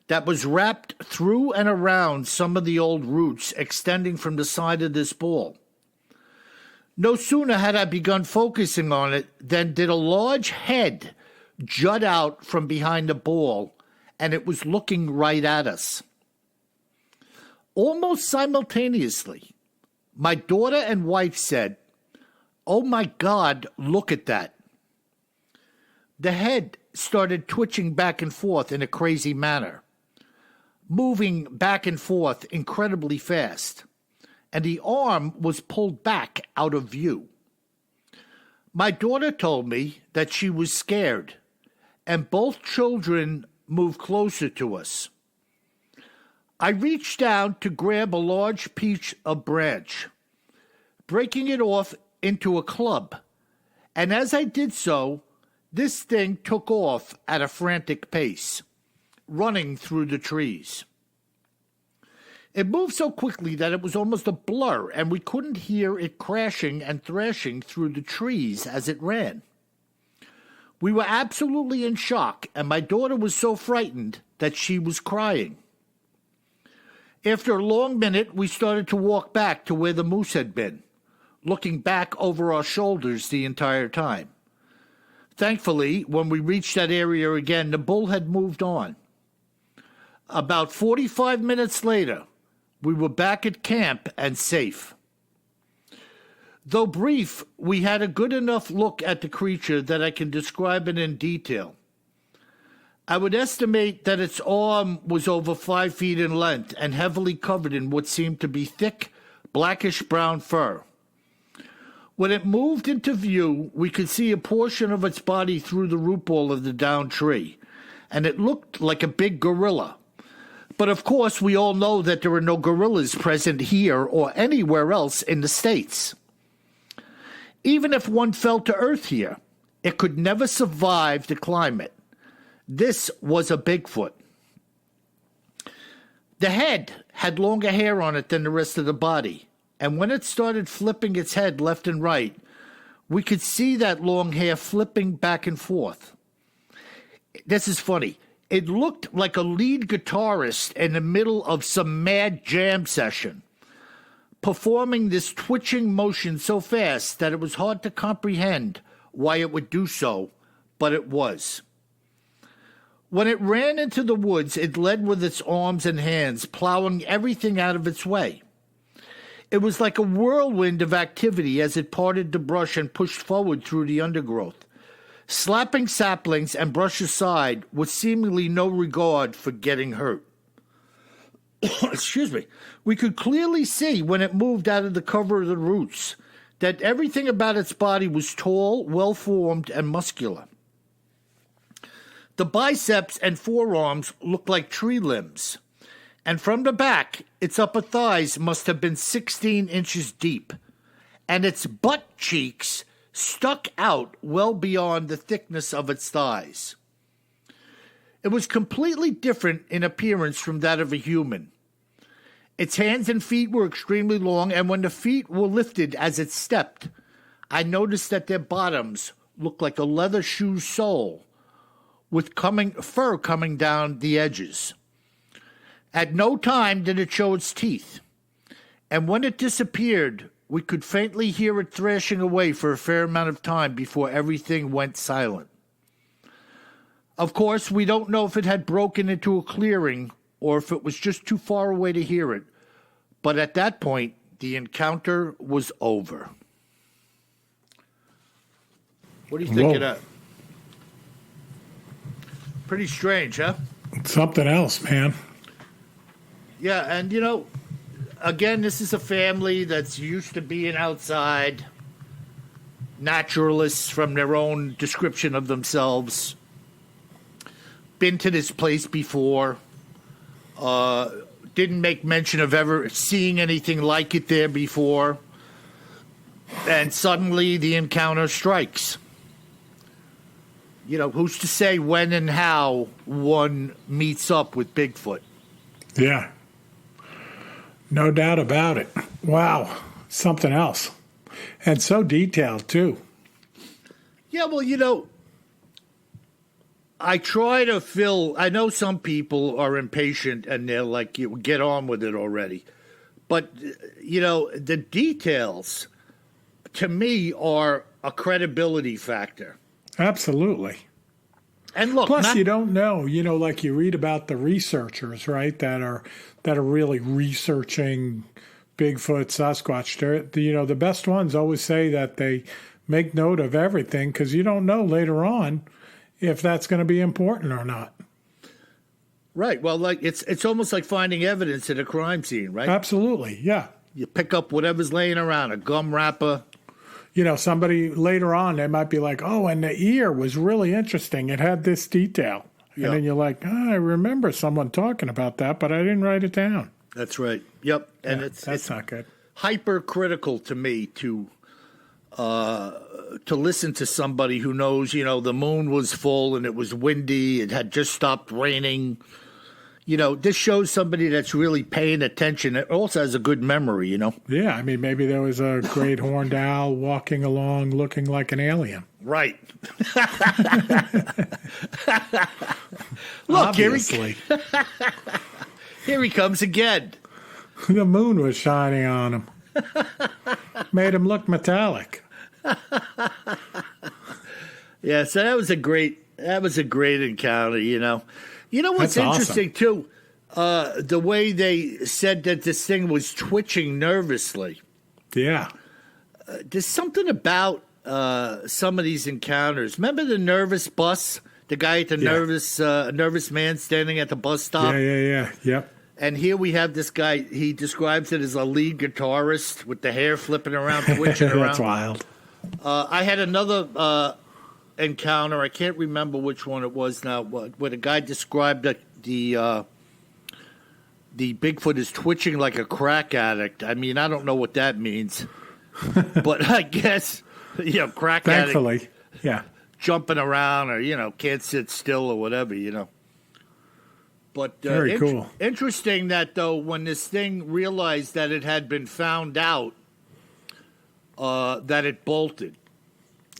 that was wrapped through and around some of the old roots extending from the side of this ball. No sooner had I begun focusing on it than did a large head jut out from behind the ball, and it was looking right at us. Almost simultaneously, my daughter and wife said, "Oh my God, look at that." The head started twitching back and forth in a crazy manner, moving back and forth incredibly fast, and the arm was pulled back out of view. My daughter told me that she was scared, and both children moved closer to us. I reached down to grab a large piece of branch, breaking it off into a club, and as I did so, this thing took off at a frantic pace, running through the trees. It moved so quickly that it was almost a blur, and we couldn't hear it crashing and thrashing through the trees as it ran. We were absolutely in shock, and my daughter was so frightened that she was crying. After a long minute, we started to walk back to where the moose had been, looking back over our shoulders the entire time. Thankfully, when we reached that area again, the bull had moved on. About 45 minutes later, we were back at camp and safe. Though brief, we had a good enough look at the creature that I can describe it in detail. I would estimate that its arm was over 5 feet in length and heavily covered in what seemed to be thick, blackish-brown fur. When it moved into view, we could see a portion of its body through the root ball of the downed tree, and it looked like a big gorilla. But of course, we all know that there are no gorillas present here or anywhere else in the States. Even if one fell to earth here, it could never survive the climate. This was a Bigfoot. The head had longer hair on it than the rest of the body, and when it started flipping its head left and right, we could see that long hair flipping back and forth. This is funny. It looked like a lead guitarist in the middle of some mad jam session, performing this twitching motion so fast that it was hard to comprehend why it would do so, but it was. When it ran into the woods, it led with its arms and hands, plowing everything out of its way. It was like a whirlwind of activity as it parted the brush and pushed forward through the undergrowth, slapping saplings and brush aside with seemingly no regard for getting hurt. Excuse me. We could clearly see when it moved out of the cover of the roots that everything about its body was tall, well-formed, and muscular. The biceps and forearms looked like tree limbs, and from the back, its upper thighs must have been 16 inches deep, and its butt cheeks stuck out well beyond the thickness of its thighs. It was completely different in appearance from that of a human. Its hands and feet were extremely long, and when the feet were lifted as it stepped, I noticed that their bottoms looked like a leather shoe sole with fur coming down the edges. At no time did it show its teeth, and when it disappeared, we could faintly hear it thrashing away for a fair amount of time before everything went silent. Of course, we don't know if it had broken into a clearing or if it was just too far away to hear it, but at that point, the encounter was over. What do you think of that? Pretty strange, huh?
Something else, man.
Yeah, and again, this is a family that's used to being outside, naturalists from their own description of themselves, been to this place before, didn't make mention of ever seeing anything like it there before, and suddenly the encounter strikes. Who's to say when and how one meets up with Bigfoot?
Yeah. No doubt about it. Wow. Something else. And so detailed, too.
Yeah, well, I try to I know some people are impatient and they're like, you get on with it already. But, the details, to me, are a credibility factor.
Absolutely.
And look,
plus you don't know, like you read about the researchers, right, that are really researching Bigfoot, Sasquatch. The best ones always say that they make note of everything because you don't know later on if that's going to be important or not.
Right. Well, like it's almost like finding evidence at a crime scene, right?
Absolutely. Yeah.
You pick up whatever's laying around, a gum wrapper.
Somebody later on, they might be like, oh, and the ear was really interesting. It had this detail. Yep. And then you're like, I remember someone talking about that, but I didn't write it down.
That's right. Yep. And
yeah,
it's
not good.
Hypercritical to me to listen to somebody who knows, the moon was full and it was windy. It had just stopped raining. This shows somebody that's really paying attention. It also has a good memory,
Yeah, I mean, maybe there was a great horned owl walking along looking like an alien.
Right. Look,
obviously.
Here he comes again.
The moon was shining on him. Made him look metallic.
Yeah, so that was a great encounter, You know what's
That's
interesting too? The way they said that this thing was twitching nervously.
Yeah.
There's something about some of these encounters. Remember the nervous bus? The guy at the nervous man standing at the bus stop?
Yeah. Yep.
And here we have this guy. He describes it as a lead guitarist with the hair flipping around, twitching around.
That's wild.
I had another encounter. I can't remember which one it was now, where the guy described that the Bigfoot is twitching like a crack addict. I mean, I don't know what that means, but I guess crack
Thankfully,
addict.
yeah.
Jumping around or, can't sit still or whatever, But
very cool.
Interesting that, though, when this thing realized that it had been found out, that it bolted.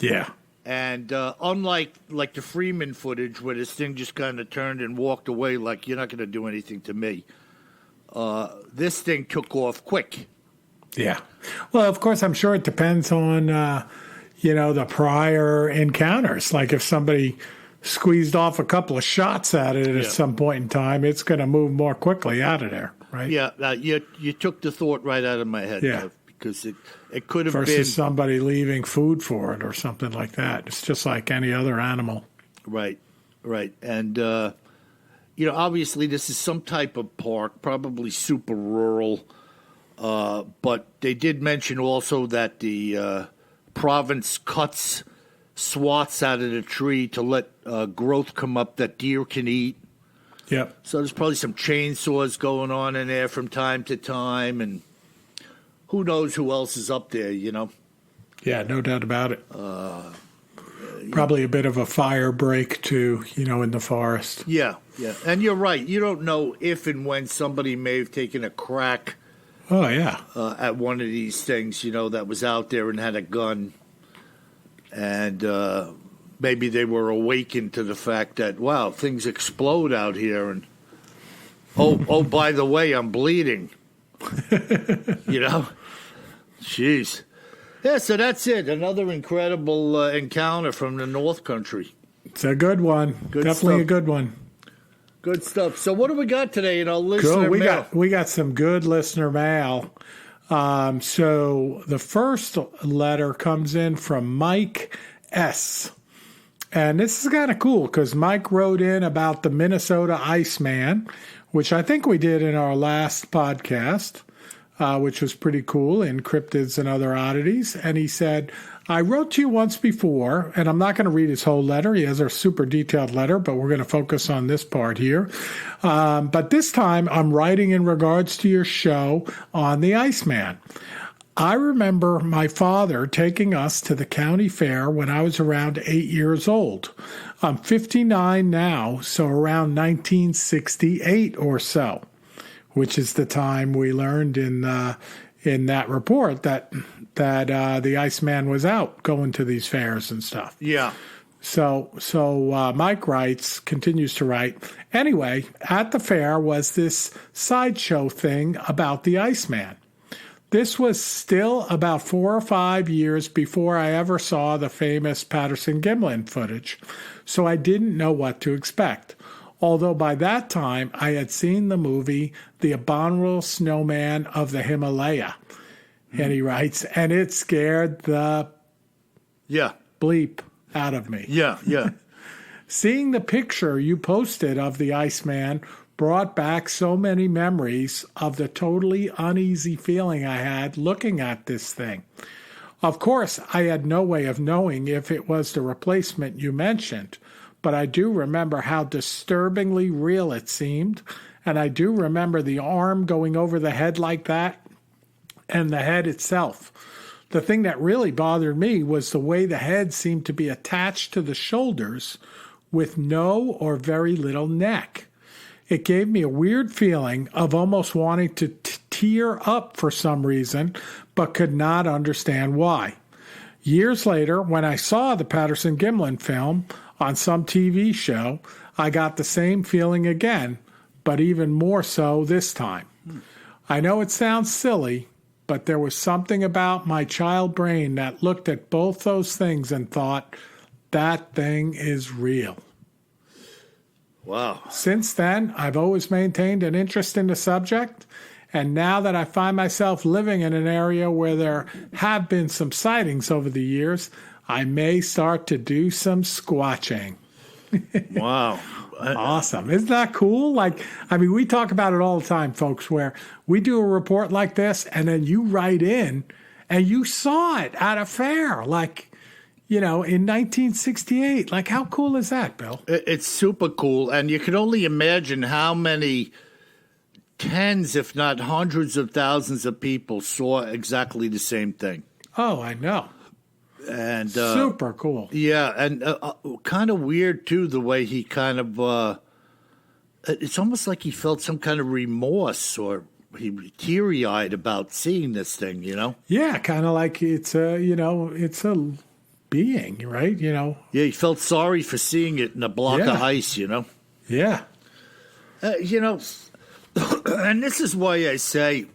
Yeah.
And unlike the Freeman footage where this thing just kind of turned and walked away like, you're not going to do anything to me, this thing took off quick.
Yeah. Well, of course, I'm sure it depends on the prior encounters. Like if somebody squeezed off a couple of shots at it at some point in time, it's going to move more quickly out of there, right?
Yeah, you took the thought right out of my head.
Yeah.
Because it could have
versus
been
somebody leaving food for it or something like that. It's just like any other animal.
Right. And, obviously this is some type of park, probably super rural, but they did mention also that the province cuts swaths out of the tree to let growth come up that deer can eat.
Yep.
So there's probably some chainsaws going on in there from time to time, and who knows who else is up there,
Yeah, no doubt about it. Probably a bit of a fire break too, in the forest.
Yeah. And you're right. You don't know if and when somebody may have taken a crack
Oh, yeah.
At one of these things, that was out there and had a gun. And maybe they were awakened to the fact that, wow, things explode out here. And, oh, by the way, I'm bleeding. Jeez. Yeah, so that's it. Another incredible encounter from the North Country.
It's a good one. Definitely a good one.
Good stuff. So what do we got today in our listener mail?
We got some good listener mail. So the first letter comes in from Mike S. And this is kind of cool because Mike wrote in about the Minnesota Iceman, which I think we did in our last podcast, which was pretty cool, in Cryptids and Other Oddities. And he said, I wrote to you once before, and I'm not going to read his whole letter. He has a super detailed letter, but we're going to focus on this part here. But this time, I'm writing in regards to your show on the Iceman. I remember my father taking us to the county fair when I was around 8 years old. I'm 59 now, so around 1968 or so, which is the time we learned in that report that the Iceman was out going to these fairs and stuff.
Yeah.
So Mike continues to write, anyway, at the fair was this sideshow thing about the Iceman. This was still about 4 or 5 years before I ever saw the famous Patterson-Gimlin footage, so I didn't know what to expect. Although by that time I had seen the movie The Abominable Snowman of the Himalaya. And he writes, and it scared the bleep out of me.
Yeah.
Seeing the picture you posted of the Iceman brought back so many memories of the totally uneasy feeling I had looking at this thing. Of course, I had no way of knowing if it was the replacement you mentioned, but I do remember how disturbingly real it seemed, and I do remember the arm going over the head like that, and the head itself. The thing that really bothered me was the way the head seemed to be attached to the shoulders with no or very little neck. It gave me a weird feeling of almost wanting to tear up for some reason, but could not understand why. Years later, when I saw the Patterson-Gimlin film on some TV show, I got the same feeling again, but even more so this time. I know it sounds silly, but there was something about my child brain that looked at both those things and thought, that thing is real.
Wow.
Since then, I've always maintained an interest in the subject, and now that I find myself living in an area where there have been some sightings over the years, I may start to do some squatching.
Wow.
Awesome. Isn't that cool? We talk about it all the time, folks, where we do a report like this, and then you write in, and you saw it at a fair, in 1968. How cool is that, Bill?
It's super cool, and you can only imagine how many tens, if not hundreds of thousands of people saw exactly the same thing.
Oh, I know.
And
super cool.
Yeah, and kind of weird, too, the way he kind of it's almost like he felt some kind of remorse, or he teary-eyed about seeing this thing,
Yeah, kind of like it's it's a being, right?
Yeah, he felt sorry for seeing it in a block of ice,
Yeah.
And this is why I say,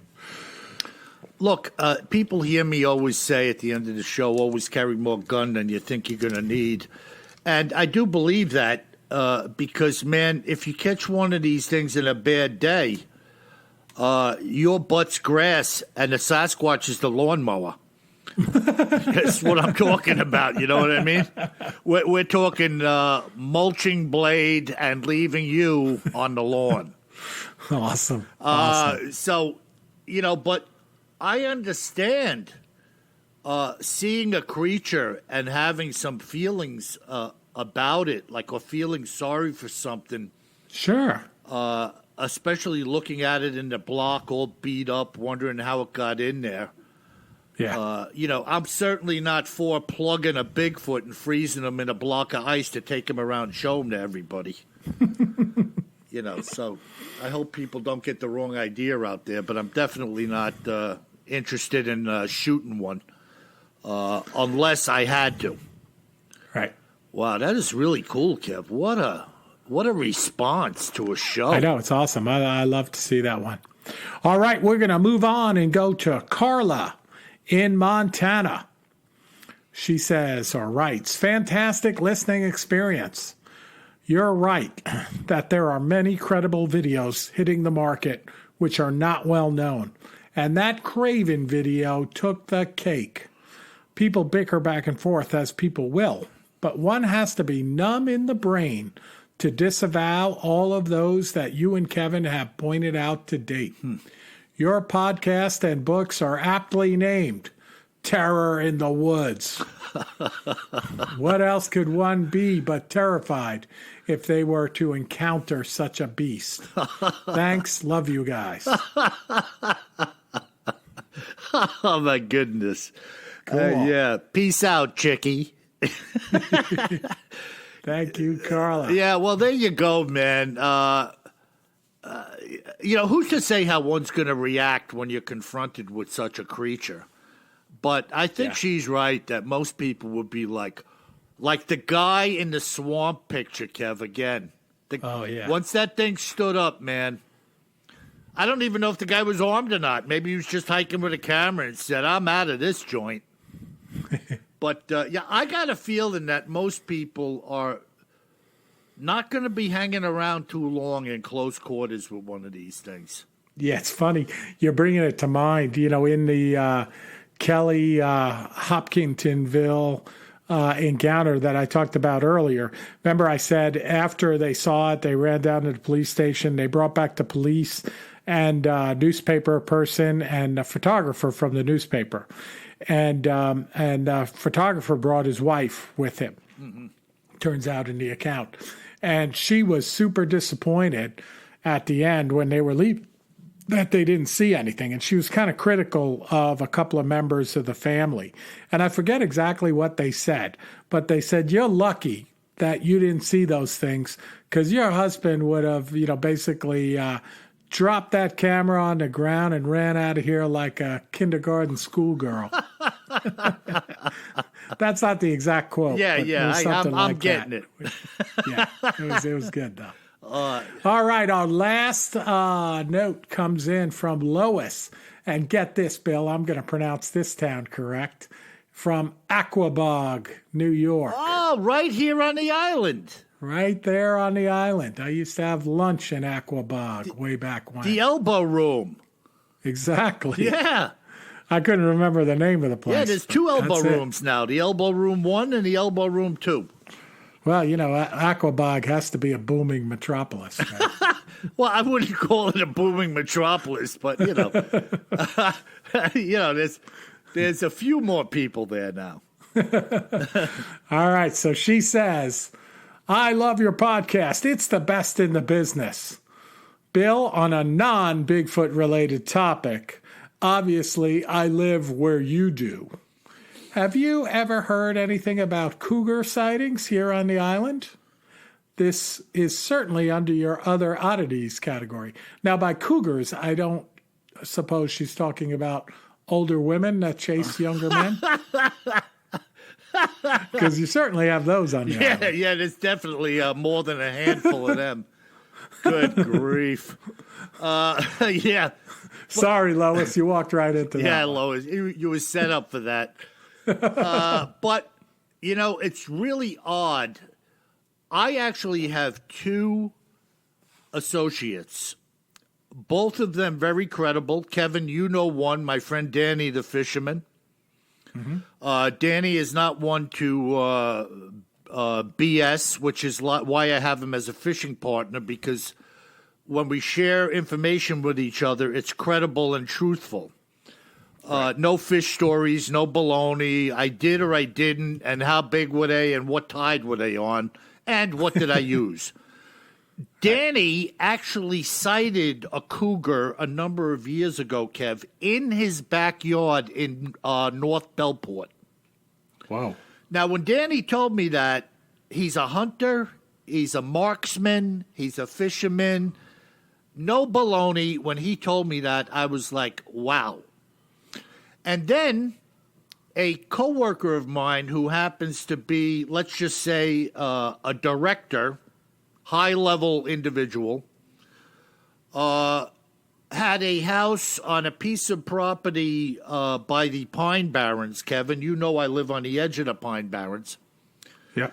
look, people hear me always say at the end of the show, always carry more gun than you think you're going to need. And I do believe that because, man, if you catch one of these things in a bad day, your butt's grass and the Sasquatch is the lawnmower. That's what I'm talking about. You know what I mean? We're talking mulching blade and leaving you on the lawn.
Awesome.
So, but I understand seeing a creature and having some feelings about it, or feeling sorry for something.
Sure.
Especially looking at it in the block all beat up, wondering how it got in there.
Yeah.
I'm certainly not for plugging a Bigfoot and freezing him in a block of ice to take him around and show him to everybody. So I hope people don't get the wrong idea out there, but I'm definitely not interested in shooting one unless I had to.
Right.
Wow, that is really cool, Kev. What a response to a show.
I know, it's awesome. I love to see that one. All right, we're going to move on and go to Carla in Montana. She says, or writes, fantastic listening experience. You're right that there are many credible videos hitting the market which are not well known. And that Craven video took the cake. People bicker back and forth as people will, but one has to be numb in the brain to disavow all of those that you and Kevin have pointed out to date. Your podcast and books are aptly named Terror in the Woods. What else could one be but terrified if they were to encounter such a beast? Thanks. Love you guys.
Oh, my goodness.
Cool.
Yeah. Peace out, chickie.
Thank you, Carla.
Yeah, well, there you go, man. Who's to say how one's going to react when you're confronted with such a creature? But I think she's right that most people would be like the guy in the swamp picture, Kev, again. Once that thing stood up, man, I don't even know if the guy was armed or not. Maybe he was just hiking with a camera and said, I'm out of this joint. But, I got a feeling that most people are not going to be hanging around too long in close quarters with one of these things.
Yeah, it's funny. You're bringing it to mind. In the Kelly Hopkinsville encounter that I talked about earlier. Remember I said after they saw it, they ran down to the police station. They brought back the police and a newspaper person and a photographer from the newspaper. And photographer brought his wife with him, turns out in the account. And she was super disappointed at the end when they were leaving that they didn't see anything. And she was kind of critical of a couple of members of the family. And I forget exactly what they said, but they said, you're lucky that you didn't see those things because your husband would have, basically dropped that camera on the ground and ran out of here like a kindergarten schoolgirl. That's not the exact quote.
Yeah, I'm getting it.
Yeah, it was good though. All right, our last note comes in from Lois. And get this, Bill, I'm going to pronounce this town correct. From Aquabog, New York.
Oh, right here on the island.
Right there on the island. I used to have lunch in Aquabog way back when.
The Elbow Room.
Exactly.
Yeah.
I couldn't remember the name of the place.
Yeah, there's two elbow rooms now. The Elbow Room 1 and the Elbow Room 2.
Well, you know, Aquabog has to be a booming metropolis. Right?
Well, I wouldn't call it a booming metropolis, but, you know, there's a few more people there now.
All right, so she says, I love your podcast. It's the best in the business. Bill, on a non-Bigfoot related topic, obviously I live where you do. Have you ever heard anything about cougar sightings here on the island? This is certainly under your other oddities category. Now, by cougars, I don't suppose she's talking about older women that chase younger men? Because you certainly have those on the island.
Yeah, there's definitely more than a handful of them. Good grief. Yeah.
Sorry, Lois, you walked right into that.
Yeah, Lois, you were set up for that. But, you know, it's really odd. I actually have two associates, both of them very credible. Kevin, you know one, my friend Danny the fisherman. Mm-hmm. Danny is not one to BS, which is why I have him as a fishing partner, because when we share information with each other, it's credible and truthful. No fish stories, no baloney. I did or I didn't, and how big were they, and what tide were they on, and what did I use? Danny actually sighted a cougar a number of years ago, Kev, in his backyard in North Bellport.
Wow.
Now, when Danny told me that, he's a hunter, he's a marksman, he's a fisherman. No baloney. When he told me that, I was like, wow. And then a coworker of mine who happens to be, let's just say, a director, high-level individual, had a house on a piece of property by the Pine Barrens, Kevin. You know I live on the edge of the Pine Barrens.
Yeah.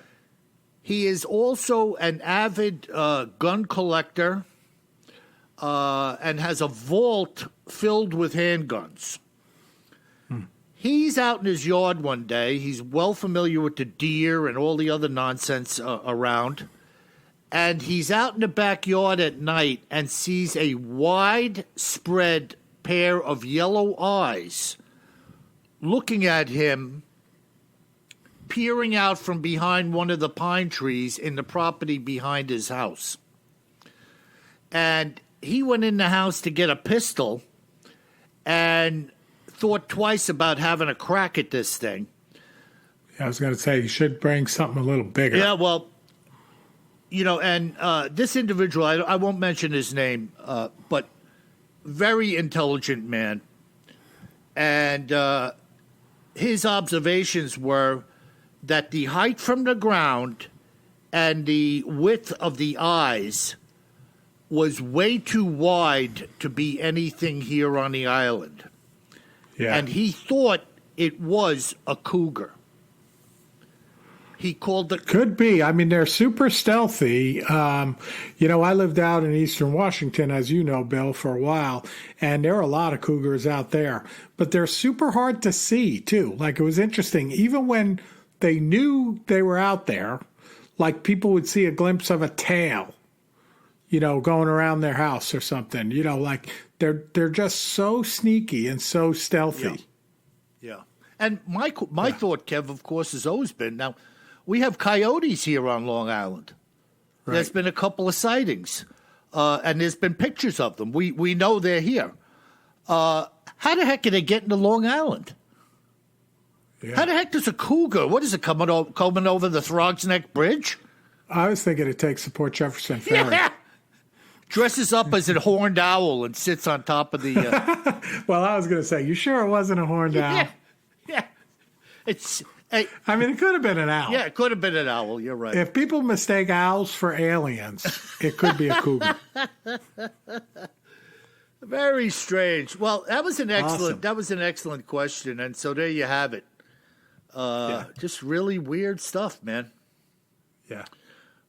He is also an avid gun collector and has a vault filled with handguns. He's out in his yard one day. He's well familiar with the deer and all the other nonsense around. And he's out in the backyard at night and sees a widespread pair of yellow eyes looking at him, peering out from behind one of the pine trees in the property behind his house. And he went in the house to get a pistol and thought twice about having a crack at this thing.
Yeah, I was going to say, you should bring something a little bigger.
Yeah, well, you know, and this individual, I won't mention his name, but very intelligent man. And his observations were that the height from the ground and the width of the eyes was way too wide to be anything here on the island.
Yeah.
And he thought it was a cougar. He called it.
Could be. I mean, they're super stealthy. You know, I lived out in eastern Washington, as you know, Bill, for a while, and there are a lot of cougars out there. But they're super hard to see, too. Like, it was interesting. Even when they knew they were out there, like people would see a glimpse of a tail, you know, going around their house or something. You know, like they're just so sneaky and so stealthy.
Yeah. And my thought, Kev, of course, has always been, now, we have coyotes here on Long Island. Right. There's been a couple of sightings, and there's been pictures of them. We know they're here. How the heck are they getting to Long Island? Yeah. How the heck does a cougar, what is it, coming over the Throgs Neck Bridge?
I was thinking it takes the Port Jefferson Ferry.
Yeah. Dresses up as a horned owl and sits on top of the...
Well, I was going to say, you sure it wasn't a horned owl?
Yeah. It's Hey,
I mean, it could have been an owl.
yeah, it could have been an owl. You're right.
If people mistake owls for aliens, it could be a cougar.
Very strange. Well, that was an
Awesome.
excellent question, and so there you have it. Just really weird stuff, man.
Yeah.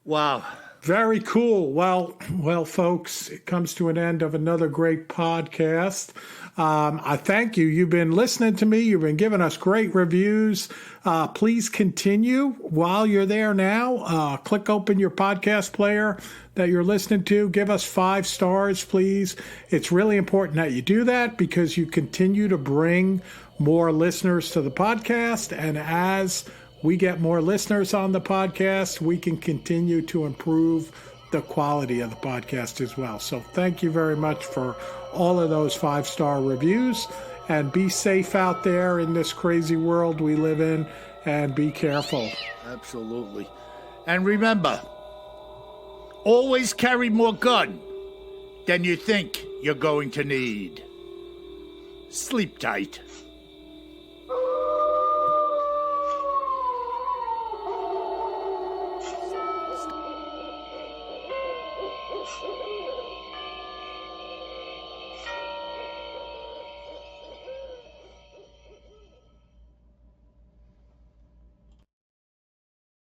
Wow.
Very cool. Well, folks, it comes to an end of another great podcast. I thank you. You've been listening to me. You've been giving us great reviews. Please continue while you're there now. Click open your podcast player that you're listening to. Give us 5 stars, please. It's really important that you do that because you continue to bring more listeners to the podcast. And as we get more listeners on the podcast, we can continue to improve the quality of the podcast as well. So thank you very much for all of those 5-star reviews, and be safe out there in this crazy world we live in, and be careful.
Absolutely. And remember, always carry more gun than you think you're going to need. Sleep tight.